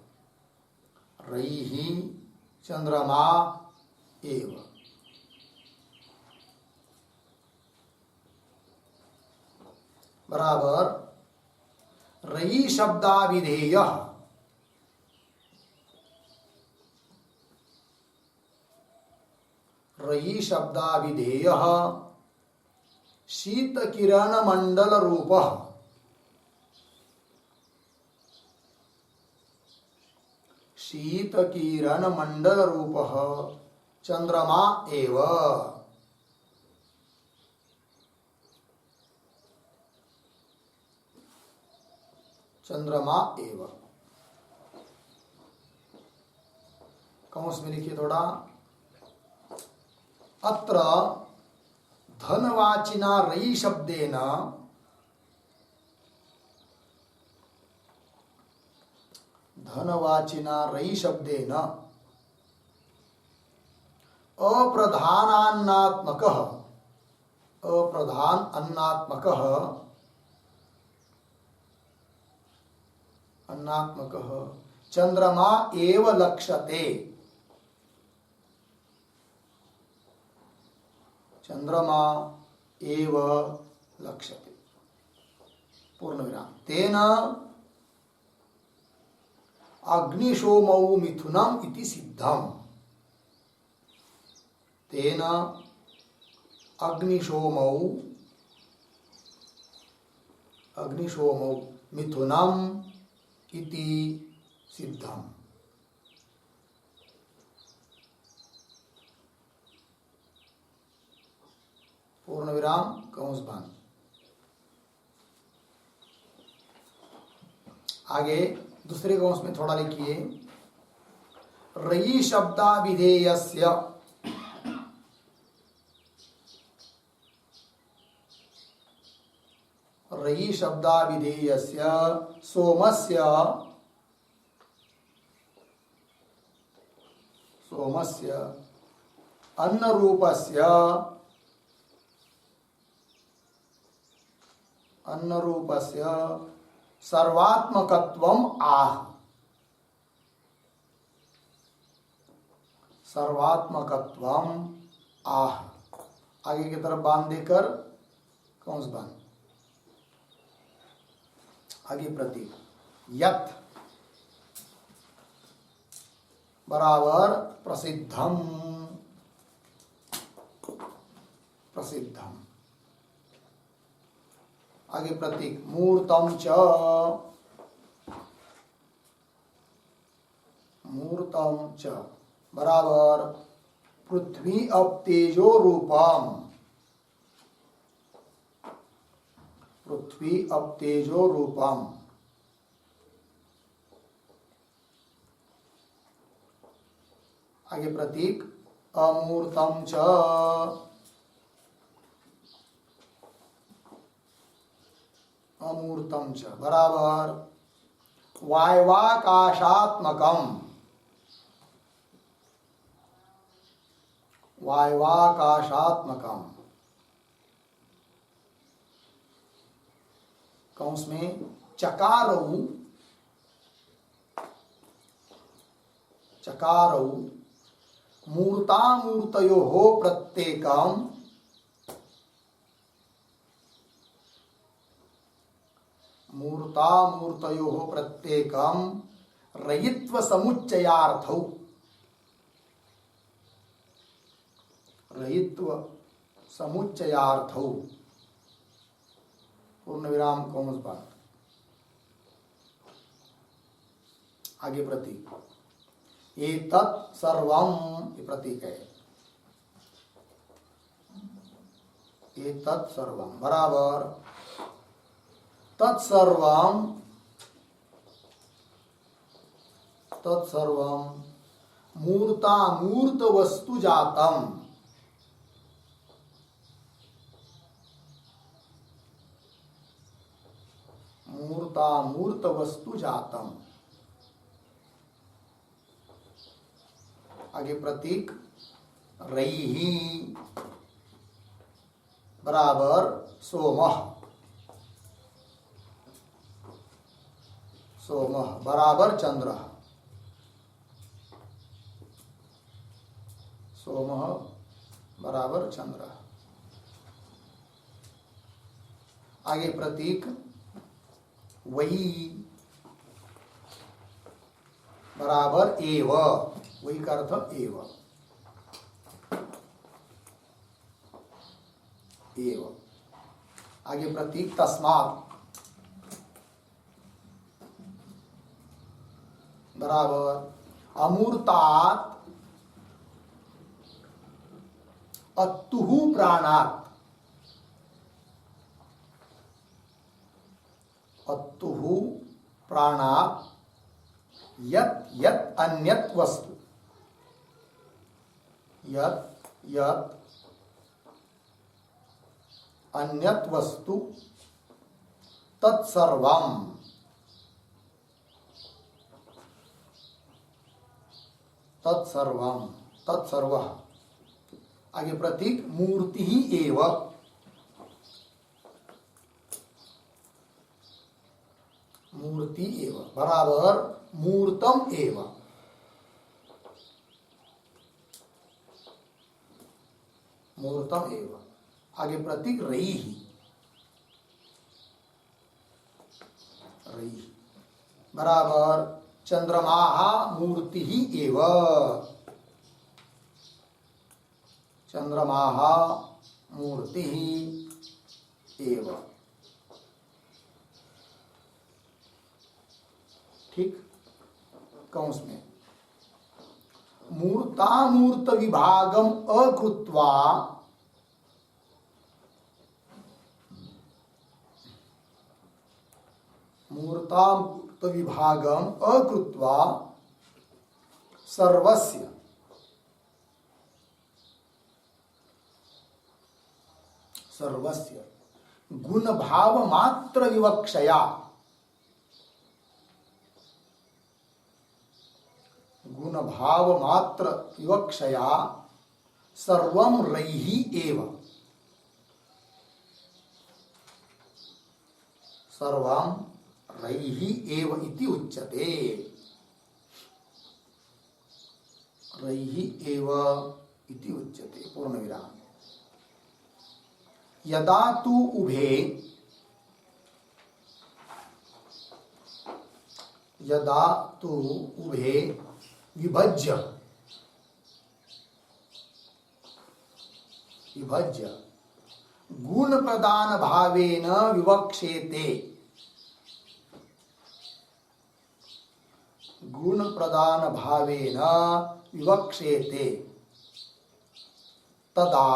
Speaker 1: रई चंद्रमा एव। बराबर रई शब्दाविधेय, रई शब्दाविधेय शीत किरण मंडल रूप, शीत किरण मंडल रूप चंद्रमा एव। चंद्रमा एव कंस में लिखिए थोड़ा। अत्र धनवाचिना रई शब्देन, धनवाचिना रई शब्देन अप्रधानान्नात्मकः, अप्रधान अन्नात्मकः, अन्नात्मकः चंद्रमा एव लक्ष्यते, चंद्रमा एव लक्ष्यते पूर्ण विराम। तेन अग्निशोमौ मिथुनम इति सिद्धम, तेन अग्निशोमौ, अग्निशोमौ मिथुनम इति सिद्धम। पूर्ण विराम कंस बंद। आगे दूसरे कंस में थोड़ा लिखिए। रयि शब्दाविधेयस्य, रयि शब्दाविधेयस्य सोमस्य, सोमस्य अन्नरूपस्य, अन्नरूपस्य सर्वात्मकत्वम आह, सर्वात्मकत्वम आह। आगे की तरफ बांध देकर, कौन सा बांध, आगे प्रतीक यत बराबर प्रसिद्धम, प्रसिद्धम। आगे प्रतीक मूर्तम च, मूर्तम च बराबर पृथ्वी अब तेजो रूपम, पृथ्वी अब तेजो रूपम। आगे प्रतीक अमूर्तम च, अमूर्तम च बराबर वायवाकाशात्मकम, वायवाकाशात्मकम। कंस में चकारऊ, चकारऊ मूर्तामूर्तयोः प्रत्येकम, मूर्तामूर्तयोः प्रत्येकम रयित्व समुच्चयार्थौ, रयित्व समुच्चयार्थौ पूर्ण विराम कौमस बात। आगे प्रतीक एतत् सर्वम, ये प्रतीक है, एतत् सर्वम बराबर तत्सर्वम, तत्सर्वम मूर्तामूर्त वस्तु जातम, मूर्तामूर्त वस्तु जातम। आगे प्रतीक रैहि बराबर सोमः, सोमः बराबर चंद्र, सोमः बराबर चंद्र। आगे प्रतीक वही बराबर एव, वही का अर्थ एव, एव। आगे प्रतीक तस्मात् बराबर अमूर्तात् अत्तुः प्राणात्, अत्तुः प्राणात् यत् यत् अन्यत् वस्तु, यत् यत् अन्यत् वस्तु तत्सर्वम, तत्सर्वम तत्सर्वः। आगे प्रतीक मूर्ति ही एव, मूर्ति एव बराबर मूर्तम एव, मूर्तम एव। आगे प्रतीक रई, रई बराबर चंद्रमाः मूर्ति ही एव, चंद्रमाः मूर्ति ही एव। ठीक। कंस में मूर्तामूर्त विभागम अकृत्वा, मूर्तामूर्त विभागम अकृत्वा सर्वस्य, सर्वस्य गुण भाव मात्र विवक्षया, गुण भाव मात्र विवक्षया सर्वम रैहि एव, सर्वम रैहि एव इति उच्यते, रयि एव इति उच्यते। पूर्ण विराम। यदा तु उभे, यदा तु उभे विभज्य, विभज्य गुण प्रदान भावेन विवक्षेते, गुण प्रदान भावेन विवक्षेते, तदा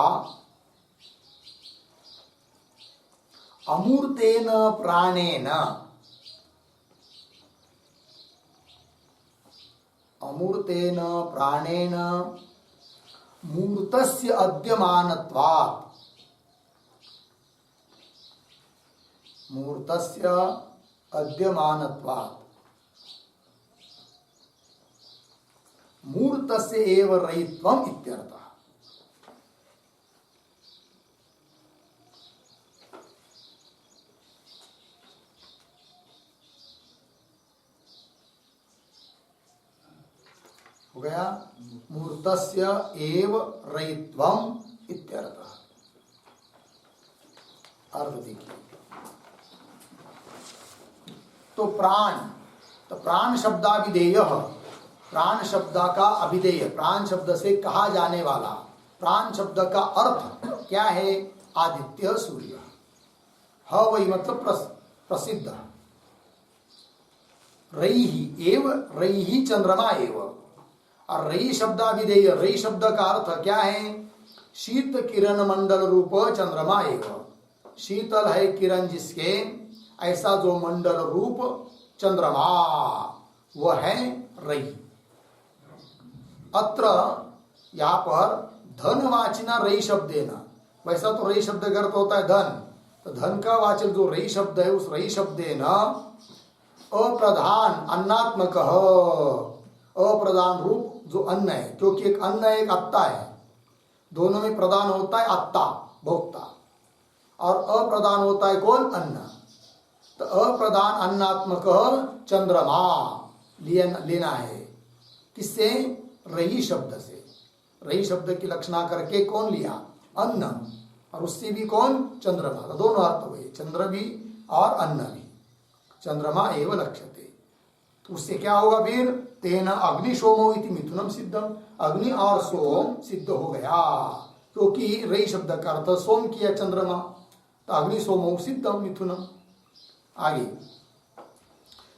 Speaker 1: अमूर्तेन प्राणेन, अमूर्तेन प्राणेन मूर्तस्य अद्यमानत्वात्, मूर्तस्य अद्यमानत्वात् मूर्तस्य एव रयित्वम् इत्यर्थः। हो गया? मूर्तस्य एव रयित्वम् इत्यर्थः। अर्थ देखिए। तो प्राण, तो प्राण शब्दाभिधेय, प्राण शब्द का अभिधेय, प्राण शब्द से कहा जाने वाला, प्राण शब्द का अर्थ क्या है? आदित्य सूर्य। ह वही मतलब प्रसिद्ध। रयि एव, रयि चंद्रमा एव। और रयि शब्दाभिधेय, रयि शब्द का अर्थ क्या है? शीत किरण मंडल रूप चंद्रमा एव। शीतल है किरण जिसके, ऐसा जो मंडल रूप चंद्रमा, वह है रयि। अत्र यहाँ पर धनवाचिना रयि शब्देन, वैसा तो रयि शब्द का अर्थ होता है धन, तो धन का वाचक जो रयि शब्द है, उस रयि शब्देन अप्रधान अन्नात्मक, अप्रधान रूप जो अन्न है, क्योंकि एक अन्न है एक अत्ता है, दोनों में प्रधान होता है अत्ता भोक्ता, और अप्रधान होता है कौन? अन्न। तो अप्रधान अन्नात्मक चंद्रमा लेना है। किससे? रयि शब्द से। रयि शब्द की लक्षणा करके कौन लिया? अन्न, और उससे भी कौन? चंद्रमा। तो दोनों अर्थ हुए, चंद्र भी और अन्न भी। चंद्रमा एव लक्ष्यते। तो उससे क्या होगा फिर? तेन अग्नि सोमो इति मिथुनम सिद्धम, अग्नि और सोम सिद्ध हो गया, क्योंकि रयि शब्द का अर्थ सोम किया चंद्रमा, तो अग्नि सोमो सिद्धम मिथुनम। आगे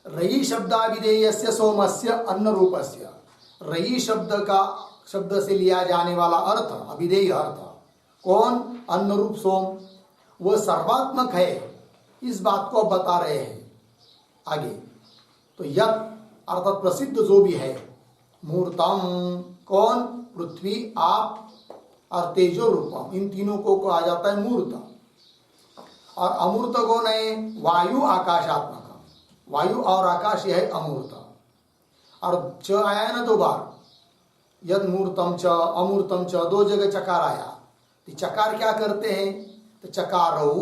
Speaker 1: रयि शब्दाभिधेयस्य सोमस्य अन्न रूपस्य, रयि शब्द का, शब्द से लिया जाने वाला अर्थ, अभिधेय अर्थ कौन? अन्न रूप सोम, वह सर्वात्मक है, इस बात को बता रहे हैं आगे। तो यत अर्थात प्रसिद्ध जो भी है, मूर्तम कौन? पृथ्वी, आप और तेजो रूपम, इन तीनों को कहा जाता है मूर्त। और अमूर्त कौन है? वायु आकाशात्मक, वायु और आकाश यह है अमूर्त। और च आया है ना दो बार, यद मूर्तम च अमूर्तम च, दो जगह चकार आया। तो चकार क्या करते हैं? तो चकारो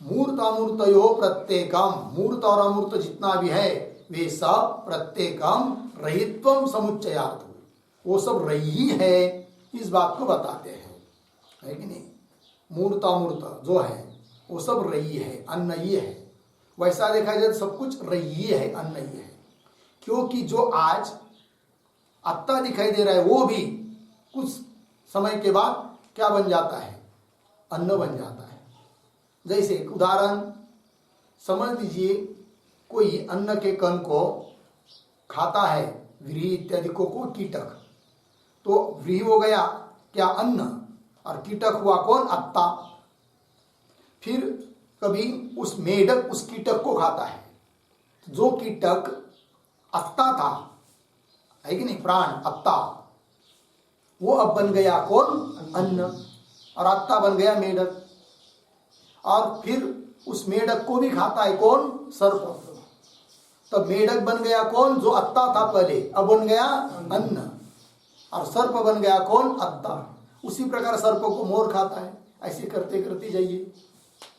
Speaker 1: मूर्त अमूर्तयो प्रत्येकम, मूर्त और अमूर्त जितना भी है वे सब प्रत्येकम रयित्वम समुच्चयार्थ, वो सब रयि है, इस बात को बताते हैं, है कि नहीं? मूर्त अमूर्त जो है वो सब रयि है, अन्न ही है। वैसा देखा जाए सब कुछ रयि है, अन्न ही है। क्योंकि जो आज अत्ता दिखाई दे रहा है वो भी कुछ समय के बाद क्या बन जाता है? अन्न बन जाता है। जैसे एक उदाहरण समझ लीजिए, कोई अन्न के कण को खाता है, व्रीहि इत्यादि को कीटक, तो व्रीहि हो गया क्या? अन्न, और कीटक हुआ कौन? अत्ता। फिर कभी उस मेढक उस कीटक को खाता है, जो कीटक अत्ता था, है कि नहीं? प्राण अत्ता, वो अब बन गया कौन? अन्न, और अत्ता बन गया मेढक। और फिर उस मेढक को भी खाता है कौन? सर्प। तब मेढक बन गया कौन? जो अत्ता था पहले, अब बन गया अन्न, और सर्प बन गया कौन? अत्ता। उसी प्रकार सर्प को मोर खाता है, ऐसे करते करते जाइए,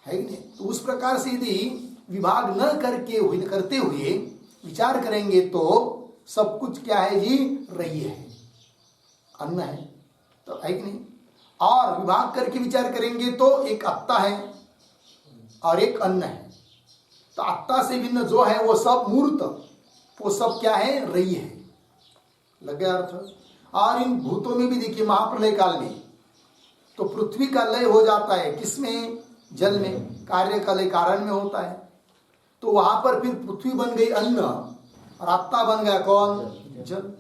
Speaker 1: है कि नहीं? तो उस प्रकार से यदि विभाग न करते हुए विचार करेंगे तो सब कुछ क्या है जी? रयि है। अन्न है, तो है कि नहीं। और विभाग करके विचार करेंगे तो एक अत्ता है और एक अन्न है। तो अत्ता से भिन्न जो है वो सब मूर्त, वो सब क्या है, रई है। लग गया अर्थ। और इन भूतों में भी देखिए महाप्रलय काल में तो पृथ्वी का लय हो जाता है, किसमें, जल में, कार्य का लय कारण में होता है। तो वहां पर फिर पृथ्वी बन गई अन्न और अत्ता बन गया कौन, जल।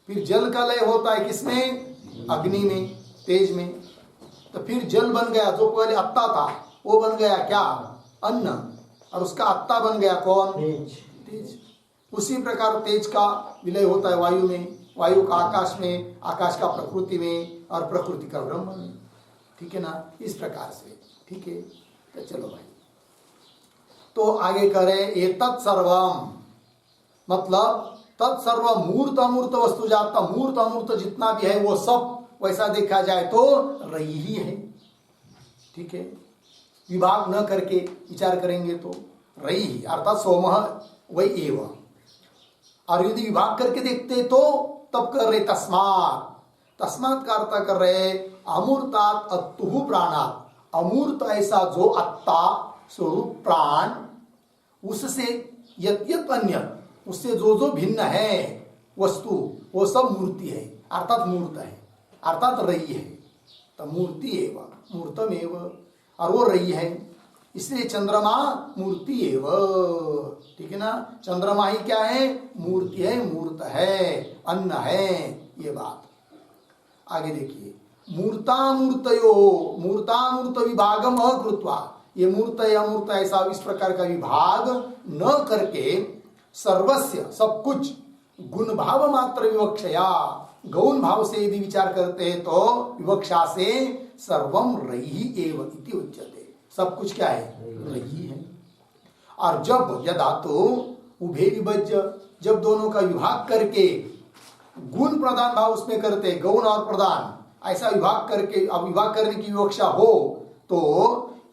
Speaker 1: फिर जल का लय होता है किसमें, अग्नि में, तेज में। तो फिर जल बन गया, जो पहले अत्ता था वो बन गया क्या, अन्न, और उसका अत्ता बन गया कौन, तेज। उसी प्रकार तेज का विलय होता है वायु में, वायु का आकाश में, आकाश का प्रकृति में, और प्रकृति का ब्रह्म में। ठीक है ना, इस प्रकार से। ठीक है, तो चलो भाई, तो आगे करें ये तत्सर्वम, मतलब तत्सर्व मूर्त अमूर्त वस्तु जाता, मूर्त अमूर्त जितना भी है वो सब वैसा देखा जाए तो रई ही है। ठीक है, विभाग न करके विचार करेंगे तो रई ही, अर्थात सोमः वही एव। और यदि विभाग करके देखते तो तब कर रहे तस्मात्, तस्मात् का अर्थ कर रहे अमूर्तात् अत्तुः प्राणात्, अमूर्त ऐसा जो अत्ता स्वरूप प्राण, उससे यत् यत् अन्य, उससे जो जो भिन्न है वस्तु वो सब मूर्ति है, अर्थात मूर्त है, अर्थात रई है। तो मूर्ति एव मूर्तम एव, और वो रई है, इसलिए चंद्रमा मूर्ति एव। ठीक है ना, चंद्रमा ही क्या है, मूर्ति है, मूर्त है, अन्न है, ये बात। आगे देखिए, मूर्तामूर्तयो, मूर्तामूर्त विभागम अकृत्वा, ये मूर्त या मूर्त ऐसा इस प्रकार का विभाग न करके सर्वस्य, सब कुछ, गुण भाव मात्र विवक्षया, गौण भाव से यदि विचार करते हैं तो विवक्षा से सर्वम रई एव इति उच्यते, सब कुछ क्या है, रई है। और जब यदा तो उभे विभज्य, जब दोनों का विभाग करके गुण प्रदान भाव उसमें करते, गौण और प्रदान ऐसा विभाग करके, अब विभाग करने की विवक्षा हो तो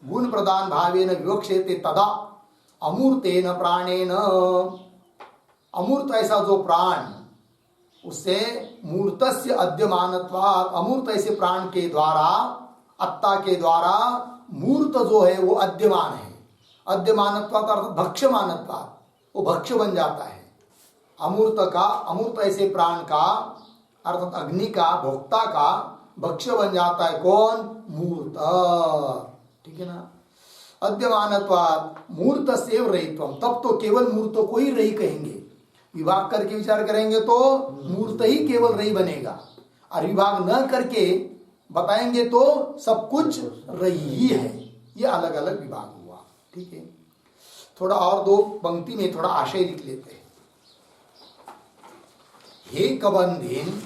Speaker 1: गुण प्रदान भावेन विवक्षेते तदा अमूर्तेन प्राणेन, अमूर्त ऐसा जो प्राण, उससे मूर्तस्य अद्यमानत्वात्, अमूर्त ऐसे प्राण के द्वारा, अत्ता के द्वारा मूर्त जो है वो अद्यमान है। अद्यमानत्वात् अर्थात भक्ष्यमानत्वात्, वो भक्ष्य बन जाता है। अमूर्त का, अमूर्त ऐसे प्राण का अर्थात अग्नि का, भोक्ता का भक्ष्य बन जाता है कौन, मूर्त। ठीक है ना, अद्यमानत्वात् मूर्त सेव रहित्वम, तब तो केवल मूर्त को ही रही कहेंगे। विभाग करके विचार करेंगे तो मूर्त ही केवल रही बनेगा, और विभाग न करके बताएंगे तो सब कुछ रही ही है। ये अलग अलग विभाग हुआ। ठीक है, थोड़ा और दो पंक्ति में थोड़ा आशय लिख लेते हैं। हे कबंधेन,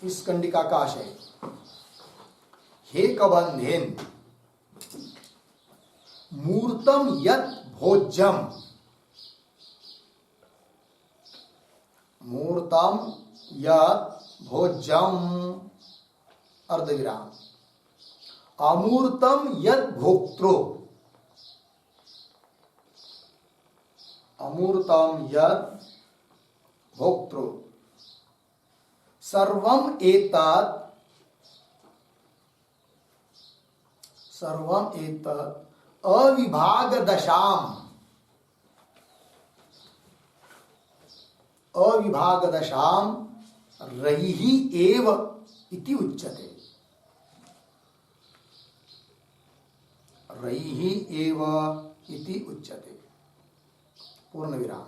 Speaker 1: इस कंडिका का आशय, हे कबंधेन मूर्तम यत् भोज्यम, मूर्तम यत् भोज्यम अर्धविराम, अमूर्तम यत् भोक्तृ, अमूर्तम यत् भोक्तृ, सर्वम एतत्, सर्वम एतत् अविभाग दशाम, अविभाग दशाम रयिहि एव इति उच्यते, रयिहि एव इति उच्यते। पूर्ण विराम।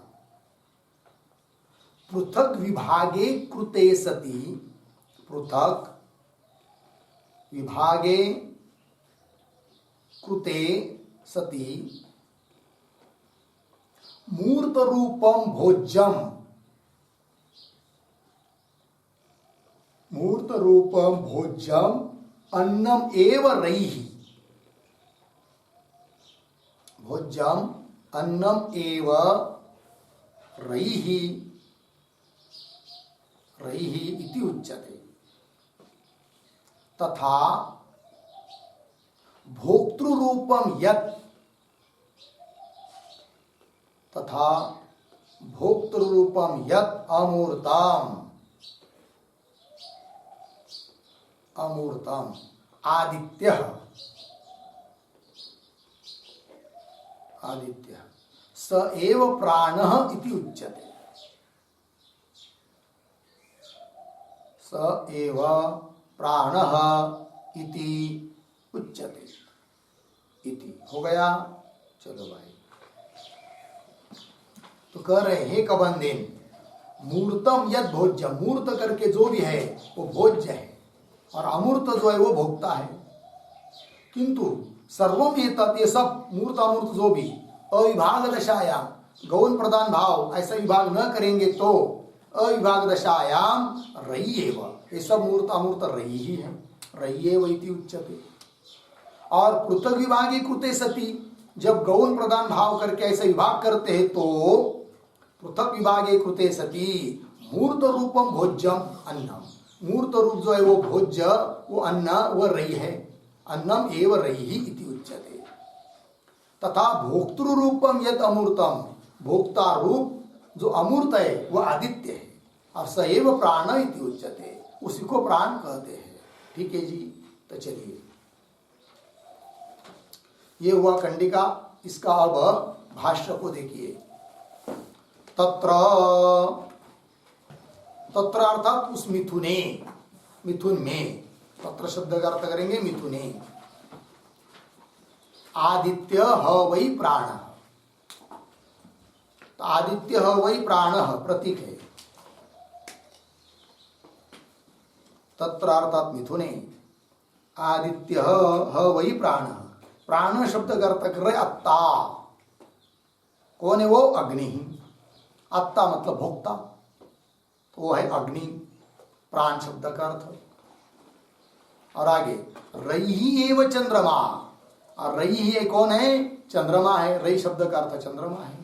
Speaker 1: पृथक विभागे कृते सति, पृथक विभागे कृते सति मूर्त रूपम भोज्यम, मूर्त रूपम भोज्यम अन्नम एव रयिहि, भोज्यम अन्नम एव रयिहि, रयिहि इति उच्यते। तथा भोक्तृ रूपम यत्, तथा भोक्तृ रूपम यत् अमूर्तम, अमूर्तम आदित्य आदित्य स एव प्राणः इति उच्यते। स एव प्राणः इति उच्यते। इति हो गया। चलो भाई, तो कह रहे हैं कबंदेन मूर्तम यद भोज्य, मूर्त करके जो भी है वो भोज्य है और अमूर्त जो है वो भोक्ता है। किंतु सर्वम ये सब मूर्त अमूर्त जो भी अविभाग दशायाम गौण प्रधान भाव ऐसा विभाग न करेंगे तो अविभाग दशायाम रही एव, ये सब मूर्त अमूर्त रही ही है, रही एव इति उच्यते। और पृथक विभागी कृते सती, जब गौण प्रधान भाव करके ऐसे विभाग करते हैं तो पृथक विभागे कृते सती मूर्त रूपम भोज्यम अन्नम, मूर्त रूप जो है वो भोज्य वो अन्न वो रही है, अन्नम एव रही इति उच्यते। तथा भोक्तृ रूपम यद अमूर्तम, भोक्ता रूप जो अमूर्त है वो आदित्य है और सएव प्राण इति उच्यते, उसी को प्राण कहते हैं। ठीक है जी। तो चलिए, ये हुआ कंडिका। इसका अब भाष्य को देखिए। तत्र तत्र अर्थात उस मिथुने, मिथुन में, तत्र शब्द का अर्थ करेंगे मिथुने। आदित्य ह वै प्राण, तो आदित्य ह वै प्राण प्रतीक है। तत्र अर्थात मिथुने आदित्य ह वै प्राण, प्राण शब्द का अर्थ कर रहे अत्ता। कौन है वो? अग्नि। अत्ता मतलब भोक्ता, तो वो है अग्नि, प्राण शब्द का अर्थ। और आगे रही एव चंद्रमा, और रही ही कौन है? चंद्रमा है। रही शब्द का अर्थ चंद्रमा है।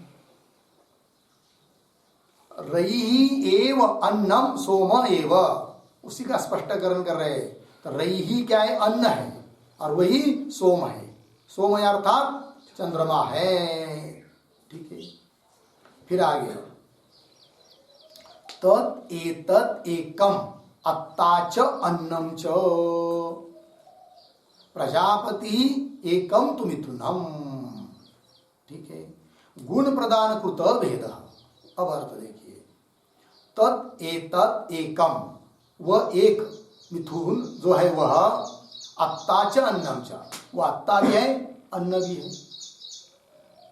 Speaker 1: रही एव अन्नम सोम एव, उसी का स्पष्टीकरण कर रहे हैं। तो रही ही क्या है? अन्न है, और वही सोम है। सोम अर्थात चंद्रमा है। ठीक है। फिर आगे तत् एतत् एकम अत्ता च अन्नम च प्रजापति एकम तु मिथुनम। ठीक है। गुण प्रदान कृत भेद। अब अर्थ देखिए। तत् एतत् एकम, वह एक मिथुन जो है वह अत्ता च अन्नम च, वो अत्ता भी है अन्न भी है।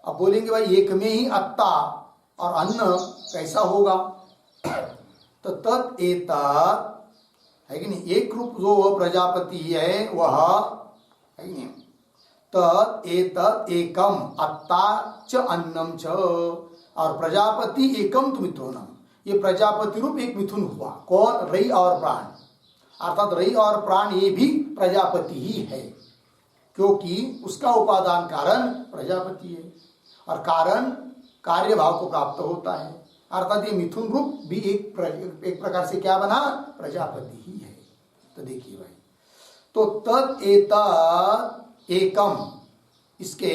Speaker 1: अब बोलेंगे भाई एक में ही अत्ता और अन्न कैसा होगा? तो तत् एतत् है कि नहीं, एक रूप जो वह प्रजापति है वह है कि नहीं। तत् एतत् एकम अत्ता च अन्नम च, और प्रजापति एकम तु मिथुनम, ये प्रजापति रूप एक मिथुन हुआ। कौन? रई और प्राण, अर्थात रई और प्राण ये भी प्रजापति ही है, क्योंकि उसका उपादान कारण प्रजापति है और कारण कार्य भाव को प्राप्त होता है। अर्थात ये मिथुन रूप भी एक प्रकार से क्या बना? प्रजापति ही है। तो देखिए भाई, तो तत् एतत् एकम, इसके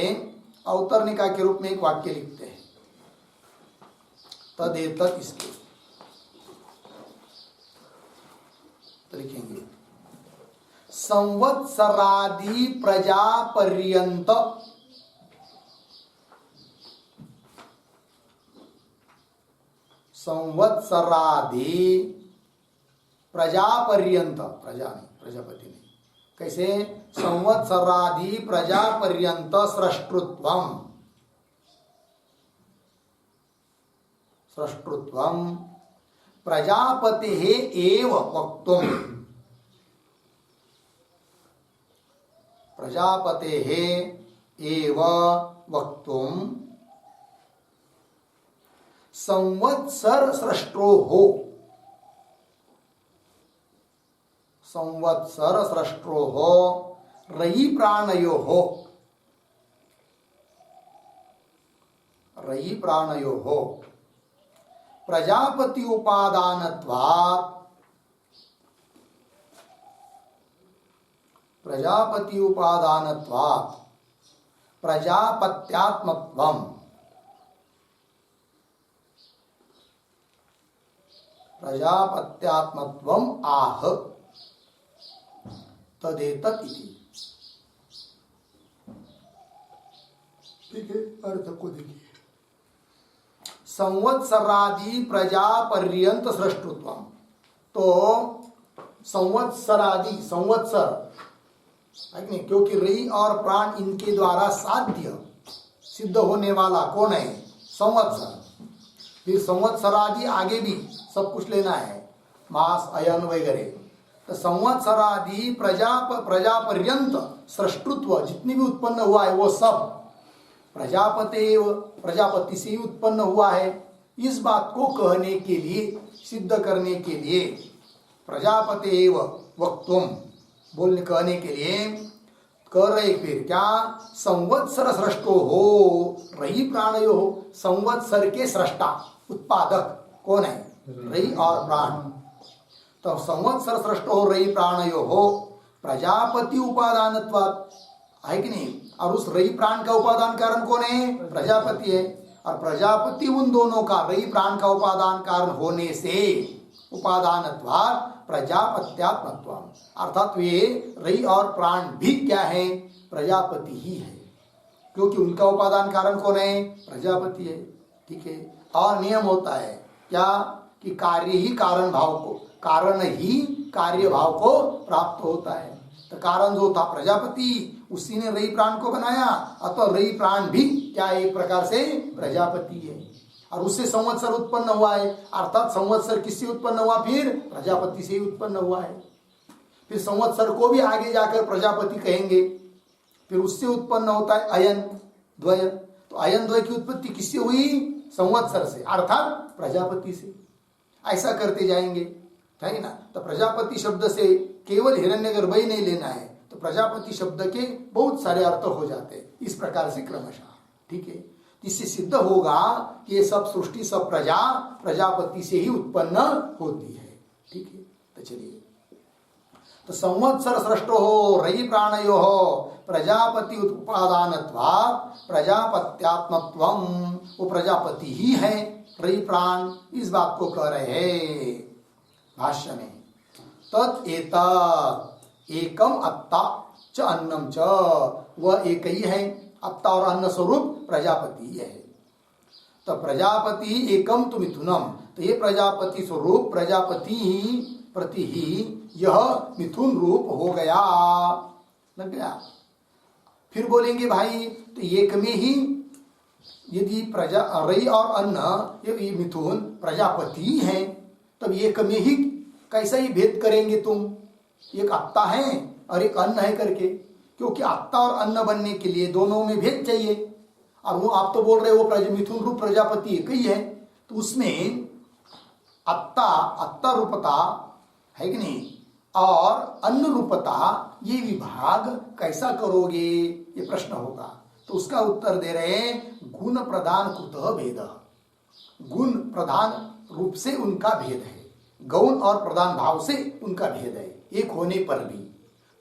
Speaker 1: अवतरणिका के रूप में एक वाक्य लिखते हैं। तद एतत्, इसके तो लिखेंगे संवत्सरादि प्रजा पर्यंत, संवत्सरादि प्रजा पर्यंत, प्रजा नहीं, प्रजापति नहीं, कैसे? संवत्सरादि प्रजा पर्यंत सृष्टृत्वम, सृष्टृत्वम प्रजापते एव वक्तुम, प्रजापते एव वक्तुम संवत्सर सृष्टो हो, संवत्सर सृष्टो हो रयि प्राणयो हो, रयि प्राणयो हो प्रजापति उपादानत्वात्, प्रजापति उपादानत्वात् प्रजापत्यात्मत्वम्, प्रजापत्यात्मत्वम् आह। तदेतत इति। ठीक है, अर्थ को देखिए। संवत्सरादि प्रजा पर्यंत सृष्टुत्वम, तो संवत्सरादि, संवत्सर है कि नहीं, क्योंकि रई और प्राण इनके द्वारा साध्य सिद्ध होने वाला कौन है? संवत्सर। फिर संवत्सरादि आगे भी सब कुछ लेना है, मास अयन वगैरह। तो संवत्सरादि प्रजा पर्यंत सृष्टुत्व जितनी भी उत्पन्न हुआ है वो सब प्रजापति से ही उत्पन्न हुआ है। इस बात को कहने के लिए, सिद्ध करने के लिए, प्रजापतेव वक्तुम बोलने कहने के लिए कर रहे। फिर क्या? संवत्सर सृष्टो हो रही प्राणयो हो, संवत्सर के सृष्टा उत्पादक कौन है? रही और प्राण। तो संवत्सर सृष्टो हो रही प्राणयो हो, प्रजापति उपादानत्वात्, है कि नहीं? और उस रई प्राण का उपादान कारण कौन है? प्रजापति है। और प्रजापति उन दोनों का, रई प्राण का उपादान कारण होने से उपादानत्वात् प्रजापत्यात्मत्वम्, अर्थात वे रई और प्राण भी क्या है? प्रजापति ही है, क्योंकि उनका उपादान कारण कौन है? प्रजापति है। ठीक है। और नियम होता है क्या? कि कार्य ही कारण भाव को, कारण ही कार्य भाव को प्राप्त होता है। तो कारण जो था प्रजापति, उसी ने रई प्राण को बनाया, अतः रई प्राण भी क्या? एक प्रकार से प्रजापति है। और उससे संवत्सर उत्पन्न हुआ है, अर्थात संवत्सर किससे उत्पन्न हुआ? फिर प्रजापति से ही उत्पन्न हुआ है। फिर संवत्सर को भी आगे जाकर प्रजापति कहेंगे। फिर उससे उत्पन्न होता है अयन द्वय। तो अयन द्वय की उत्पत्ति किससे हुई? संवत्सर से, अर्थात प्रजापति से। ऐसा करते जाएंगे, है ना। तो प्रजापति शब्द से केवल हिरण्यगर्भ ही नहीं लेना है, तो प्रजापति शब्द के बहुत सारे अर्थ हो जाते हैं इस प्रकार से क्रमशः। ठीक है। इससे सिद्ध होगा कि ये सब सृष्टि, सब प्रजापति से ही उत्पन्न होती है। ठीक है। तो चलिए, तो संवत्सर सृष्टो हो रई प्राणयो हो प्रजापति उपादानत्वात् प्रजापत्यात्मत्वम, वो प्रजापति ही है रई प्राण। इस बात को कह रहे हैं भाष्य में। तत् एतत् एकम अत्ता च अन्नम च, वह एक ही है, अत्ता और अन्न स्वरूप प्रजापति है। तो प्रजापति एकम तु मिथुनम, तो ये प्रजापति स्वरूप प्रजापति प्रति ही यह मिथुन रूप हो गया, लग गया। फिर बोलेंगे भाई, तो एक में ही यदि रई और अन्न ये मिथुन प्रजापति है, तब एक में ही कैसा ही भेद करेंगे तुम? एक अत्ता है और एक अन्न है करके, क्योंकि अत्ता और अन्न बनने के लिए दोनों में भेद चाहिए। और वो आप तो बोल रहे हो मिथुन रूप प्रजापति एक ही है, तो उसमें अत्ता रूपता है कि नहीं, और अन्न रूपता, ये विभाग कैसा करोगे? ये प्रश्न होगा। तो उसका उत्तर दे रहे हैं, गुण प्रधान कुतः भेद, गुण प्रधान रूप से उनका भेद है, गौण और प्रधान भाव से उनका भेद है, एक होने पर भी।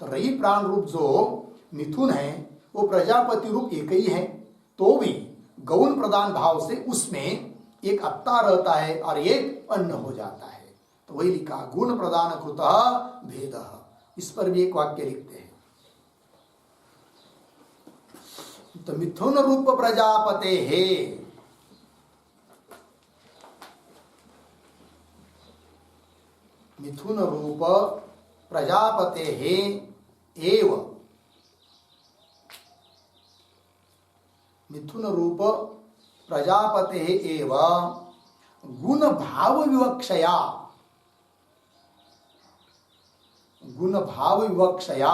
Speaker 1: तो रई प्राण रूप जो मिथुन है वो प्रजापति रूप एक ही है, तो भी गौण प्रधान भाव से उसमें एक अत्ता रहता है और एक अन्न हो जाता है। तो वही लिखा, गुण प्रधान कृतः भेद। इस पर भी एक वाक्य लिखते हैं। तो मिथुन रूप प्रजापते है, मिथुन रूप प्रजापते है एव, मिथुन रूप प्रजापते एव गुण भाव विवक्षया, गुण भाव विवक्षया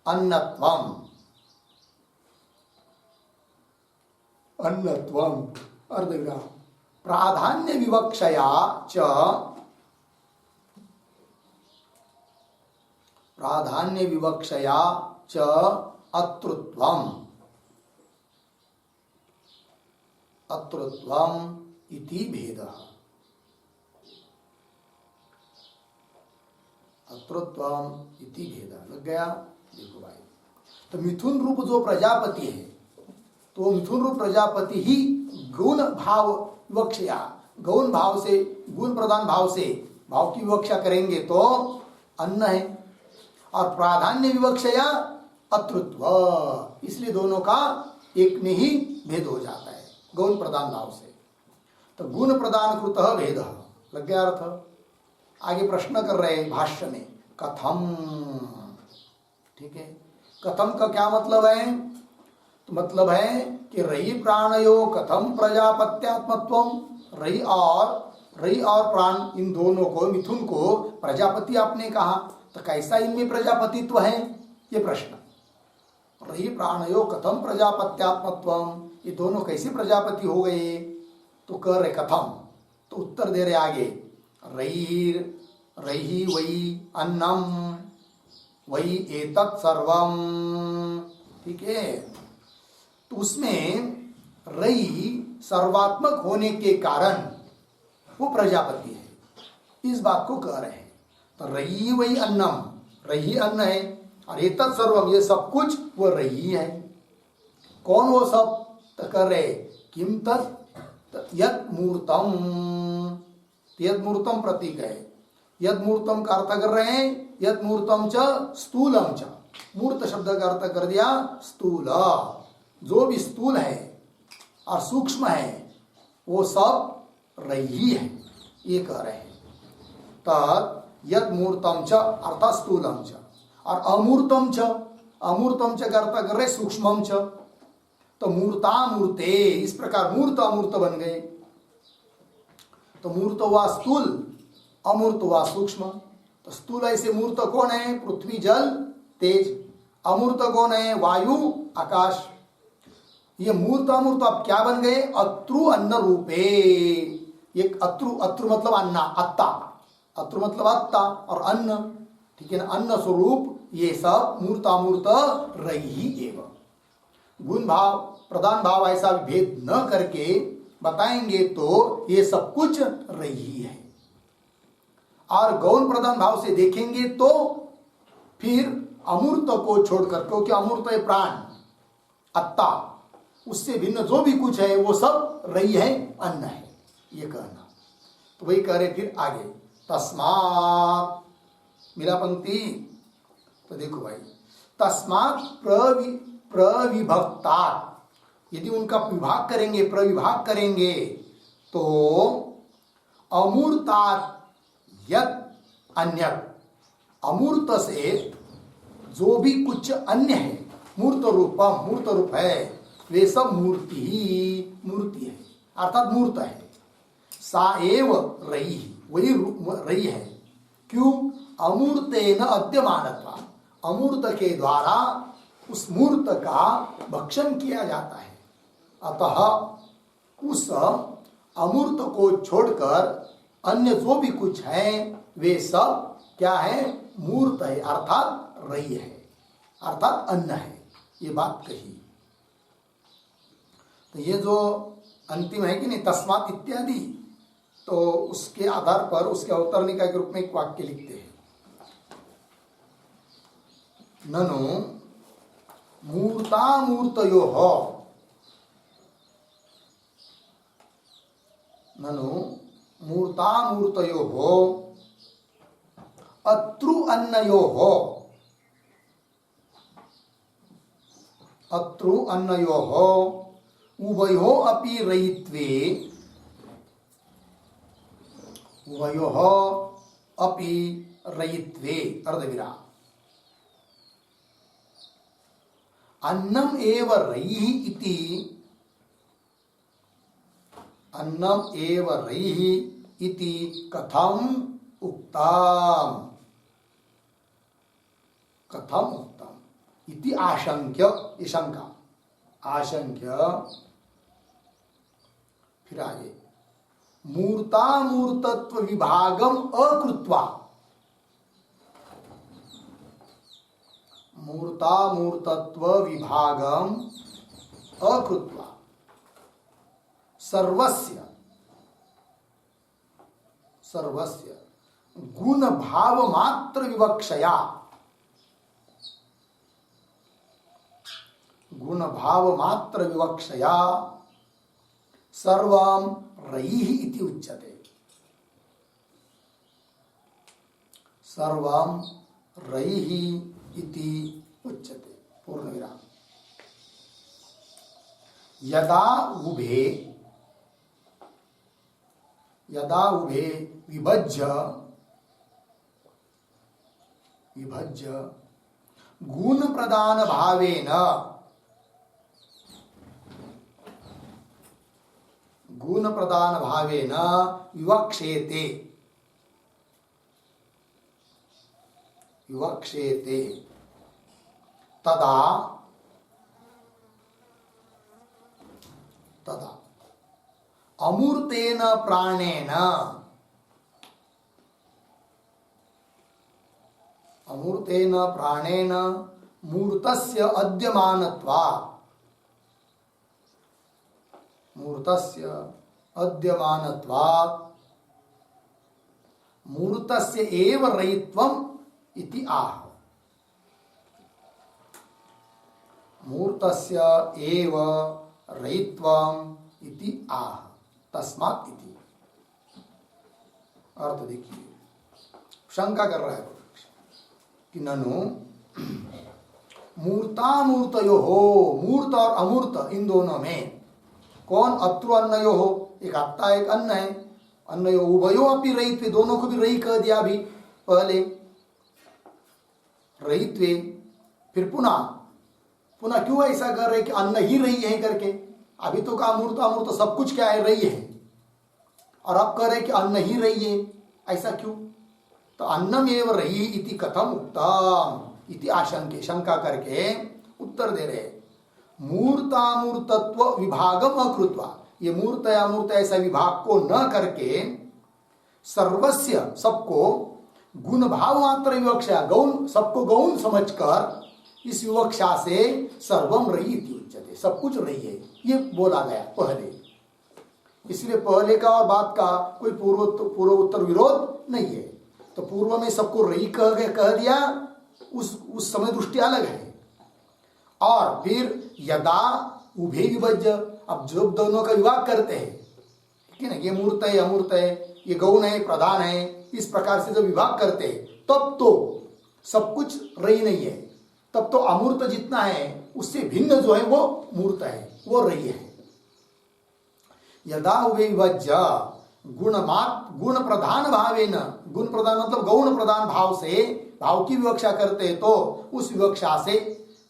Speaker 1: अन्नत्वम, अन्नत्वम अर्धविराम प्राधान्य विवक्षया च, प्राधान्य विवक्षया च अतृत्वम, अतृत्वम इति भेदः, अतृत्वम इति भेदः। लग गया? देखो भाई, तो मिथुन रूप जो प्रजापति है, तो मिथुन रूप प्रजापति ही गुण भाव विवक्षया, गौण भाव से, गुण प्रधान भाव से भाव की विवक्षा करेंगे तो अन्न है, और प्राधान्य विवक्षया अतृत्व, इसलिए दोनों का एक में ही भेद हो जाता है गौण प्रधान भाव से। तो गुण प्रधान कृतः भेद, लग गया अर्थ। आगे प्रश्न कर रहे हैं भाष्य में, कथम, ठीक है। कथम का क्या मतलब है? तो मतलब है कि रई प्राणयो कथम प्रजापत्यात्मत्वम, रई और प्राण, इन दोनों को, मिथुन को प्रजापति आपने कहा, तो कैसा इनमें प्रजापतित्व है, ये प्रश्न। रई प्राणयो कथम प्रजापत्यात्मत्वम, ये दोनों कैसे प्रजापति हो गए? तो कह रहे कथम, तो उत्तर दे रहे आगे, रई वही अन्नम वही एतत् सर्वम, ठीक है। तो उसमें रई सर्वात्मक होने के कारण वो प्रजापति है, इस बात को कह रहे हैं। तो रई वही अन्नम, रई अन्न है, और एतत् सर्वम, ये सब कुछ वो रई है। कौन वो सब? तो कह रहे किम तत् यत् मूर्तम, यद मूर्तम प्रतीक है। यद मूर्तम का अर्थ कर रहे हैं यद मूर्तम च स्थूलम च, मूर्त शब्द का अर्थ कर दिया स्थूल, जो भी स्थूल है और सूक्ष्म है वो सब रही है, ये कह रहे हैं। तत् यद मूर्तम च अर्थात स्थूलम च, और अमूर्तम च, अमूर्तम च का अर्थ कर रहे सूक्ष्मम च। तो मूर्ता मूर्ते, इस प्रकार मूर्त अमूर्त बन गए। तो मूर्त हुआ स्थूल, अमूर्त हुआ सूक्ष्म। तो स्थूल ऐसे मूर्त कौन है? पृथ्वी जल तेज। अमूर्त कौन है? वायु आकाश। ये मूर्त अमूर्त अब क्या बन गए? अत्रु अन्न रूपे। एक अत्रु, अत्रु मतलब अन्ना, अत्ता, अत्रु मतलब अत्ता और अन्न, ठीक है ना, अन्न स्वरूप ये सब मूर्त अमूर्त रही एवं। गुण भाव प्रधान भाव ऐसा भेद न करके बताएंगे तो ये सब कुछ रही है। और गौण प्रधान भाव से देखेंगे तो फिर अमूर्त को छोड़कर, क्योंकि अमूर्त है प्राण अत्ता, उससे भिन्न जो भी कुछ है वो सब रही है, अन्न है, ये कहना। तो वही कह रहे फिर आगे, तस्मात्, मिला पंक्ति? तो देखो भाई, तस्मात् प्रविभक्तात्, यदि उनका विभाग करेंगे, प्रविभाग करेंगे तो अमूर्तात् यत् अन्यत्, अमूर्त से जो भी कुछ अन्य है, मूर्त रूपम, मूर्त रूप है, वे सब मूर्ति ही मूर्ति है, अर्थात मूर्त है। सा एव रही, वही रही है। क्यों? अमूर्तेन अद्यमानत्वा, अमूर्त के द्वारा उस मूर्त का भक्षण किया जाता है। अतः उस अमूर्त को छोड़कर अन्य जो भी कुछ है वे सब क्या है? मूर्त है, अर्थात रही है, अर्थात अन्न है, ये बात कही। तो ये जो अंतिम है कि नहीं, तस्मात् इत्यादि, तो उसके आधार पर उसके अवतरणिका के रूप में एक वाक्य लिखते हैं, ननु मूर्तामूर्तयोः, ननु मूर्तामूर्तयोः अत्रु अन्नयोः, अत्रु अन्नयोः उभयोः अपि रयित्वे, उभयोः अपि रयित्वे अर्धविराम, अन्नम एव रयिः इति, अन्नम एव रयिः इति कथम उक्तम, कथम उक्तम इति आशंक्य, ये शंका, आशंक्य। फिर आगे, मूर्तामूर्तत्व विभागम अकृत्वा, मूर्तामूर्तत्व विभागम अकृत्वा सर्वस्य, सर्वस्य गुण भाव मात्र विवक्षया, गुण भाव मात्र विवक्षया सर्वं रयिः इति उच्यते, सर्वं रयिः इति उच्यते। पूर्णविराम। यदा उभे विभज्य गुण प्रदान भावेन विवक्षेते तदा अमूर्तेन प्राणेन मूर्तस्य अद्यमानत्वात् मूर्तस्य एव रयित्वम् इति आह। मूर्तस्य एव रयित्वम् इति आह। तस्मात् इति। अर्थ देखिए, शंका कर रहा है कि ननु मूर्तामूर्तयो हो, मूर्त और अमूर्त इन दोनों में कौन अत्रु अन्नयो हो, एक आत्ता एक अन्न है। अन्नयो उभयो अपि रयित्वे, दोनों को भी रयि कह दिया अभी पहले, रयित्वे। फिर पुनः क्यों ऐसा कर रहे कि अन्न ही रयि है करके? अभी तो कहा मूर्त अमूर्त सब कुछ क्या है, रयि है, और अब कह रहे कि अन्न ही रयि है, ऐसा क्यों? तो अन्नमेव रयि इति कथम उक्तम इति आशंके, शंका करके उत्तर दे रहे। मूर्तामूर्तत्व विभागम अकृत्वा, ये मूर्त अमूर्त ऐसा विभाग को न करके सर्वस्य, सबको गुण भाव मात्र विवक्षा, गौण, सबको गौण समझकर इस विवक्षा से सर्वम रयि इति उच्यते, सब कुछ रयि है, ये बोला गया पहले। इसलिए पहले का और बाद का कोई पूर्व उत्तर विरोध नहीं है। तो पूर्व में सबको रयि कह दिया, उस समय दृष्टि अलग है। और फिर यदा उभे विभज्य, अब जो दोनों का विभाग करते हैं, ठीक है ना, ये मूर्त है अमूर्त है, ये गौण है प्रधान है, इस प्रकार से जो विभाग करते हैं, तब तो सब कुछ रयि नहीं है, तब तो अमूर्त जितना है उससे भिन्न जो है वो मूर्त है, वो रयि है। यदा उभे विभज्य गुण प्रधान भावेन, गुण प्रधान मतलब गौण प्रधान भाव से, भाव की विवक्षा करते हैं, तो उस विवक्षा से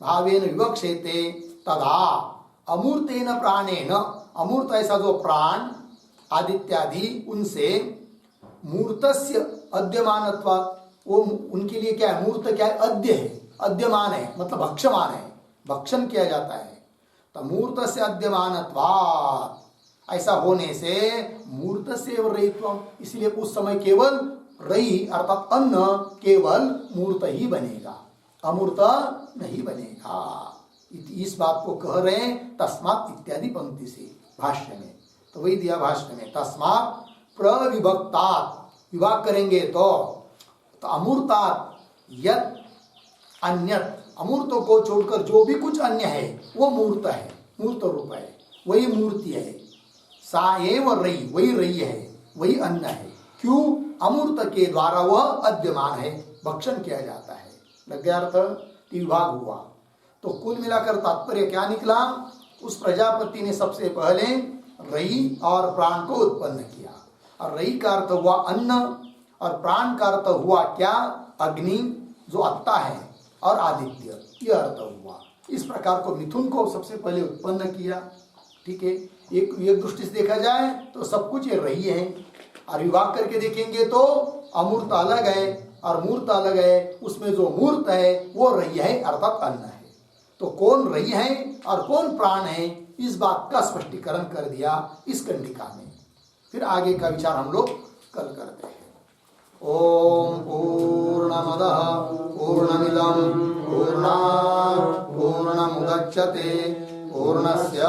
Speaker 1: भावेन विवक्षेते तदा अमूर्तेन प्राणेन, अमूर्त ऐसा जो प्राण आदित्यादि उनसे मूर्तस्य अद्यमानत्वात्, वो उनके लिए क्या है, मूर्त क्या है, अद्य है, अद्यमान है, मतलब भक्षमान है, भक्षण किया जाता है। तो मूर्तस्य अद्यमानत्वात्, ऐसा होने से मूर्त से रयित्वम, इसलिए उस समय केवल रयि अर्थात अन्न केवल मूर्त ही बनेगा, अमूर्त नहीं बनेगा। इस बात को कह रहे हैं तस्मात् इत्यादि पंक्ति से भाष्य में। तो वही दिया भाष्य में, तस्मात् प्रविभक्तात्, विभाग करेंगे तो अमूर्तात् यत् अन्यत्, अमूर्तों को छोड़कर जो भी कुछ अन्य है वो मूर्त है, मूर्त रूप है, वही मूर्ति है। सा एव रयि, वही रयि है, वही अन्न है। क्यों? अमूर्त के द्वारा वह अद्यमान है, भक्षण किया जाता है। लग गया अर्थ? विभाग हुआ। तो कुल मिलाकर तात्पर्य क्या निकला? उस प्रजापति ने सबसे पहले रयि और प्राण को उत्पन्न किया, और रयि का अर्थ हुआ अन्न और प्राण का अर्थ हुआ क्या? अग्नि जो आत्ता है और आदित्य, यह अर्थ हुआ। इस प्रकार को मिथुन को सबसे पहले उत्पन्न किया। ठीक है, एक दृष्टि से देखा जाए तो सब कुछ ये रयि है, और विभाग करके देखेंगे तो अमूर्त अलग है और मूर्त अलग है, उसमें जो मूर्त है वो रयि है अर्थात अन्न है। तो कौन रयि है और कौन प्राण है, इस बात का स्पष्टीकरण कर दिया इस कंडिका में। फिर आगे का विचार हम लोग कल करते हैं। ओम पूर्णमदः पूर्णमिदं पूर्णात् पूर्णमुदच्यते पूर्णस्य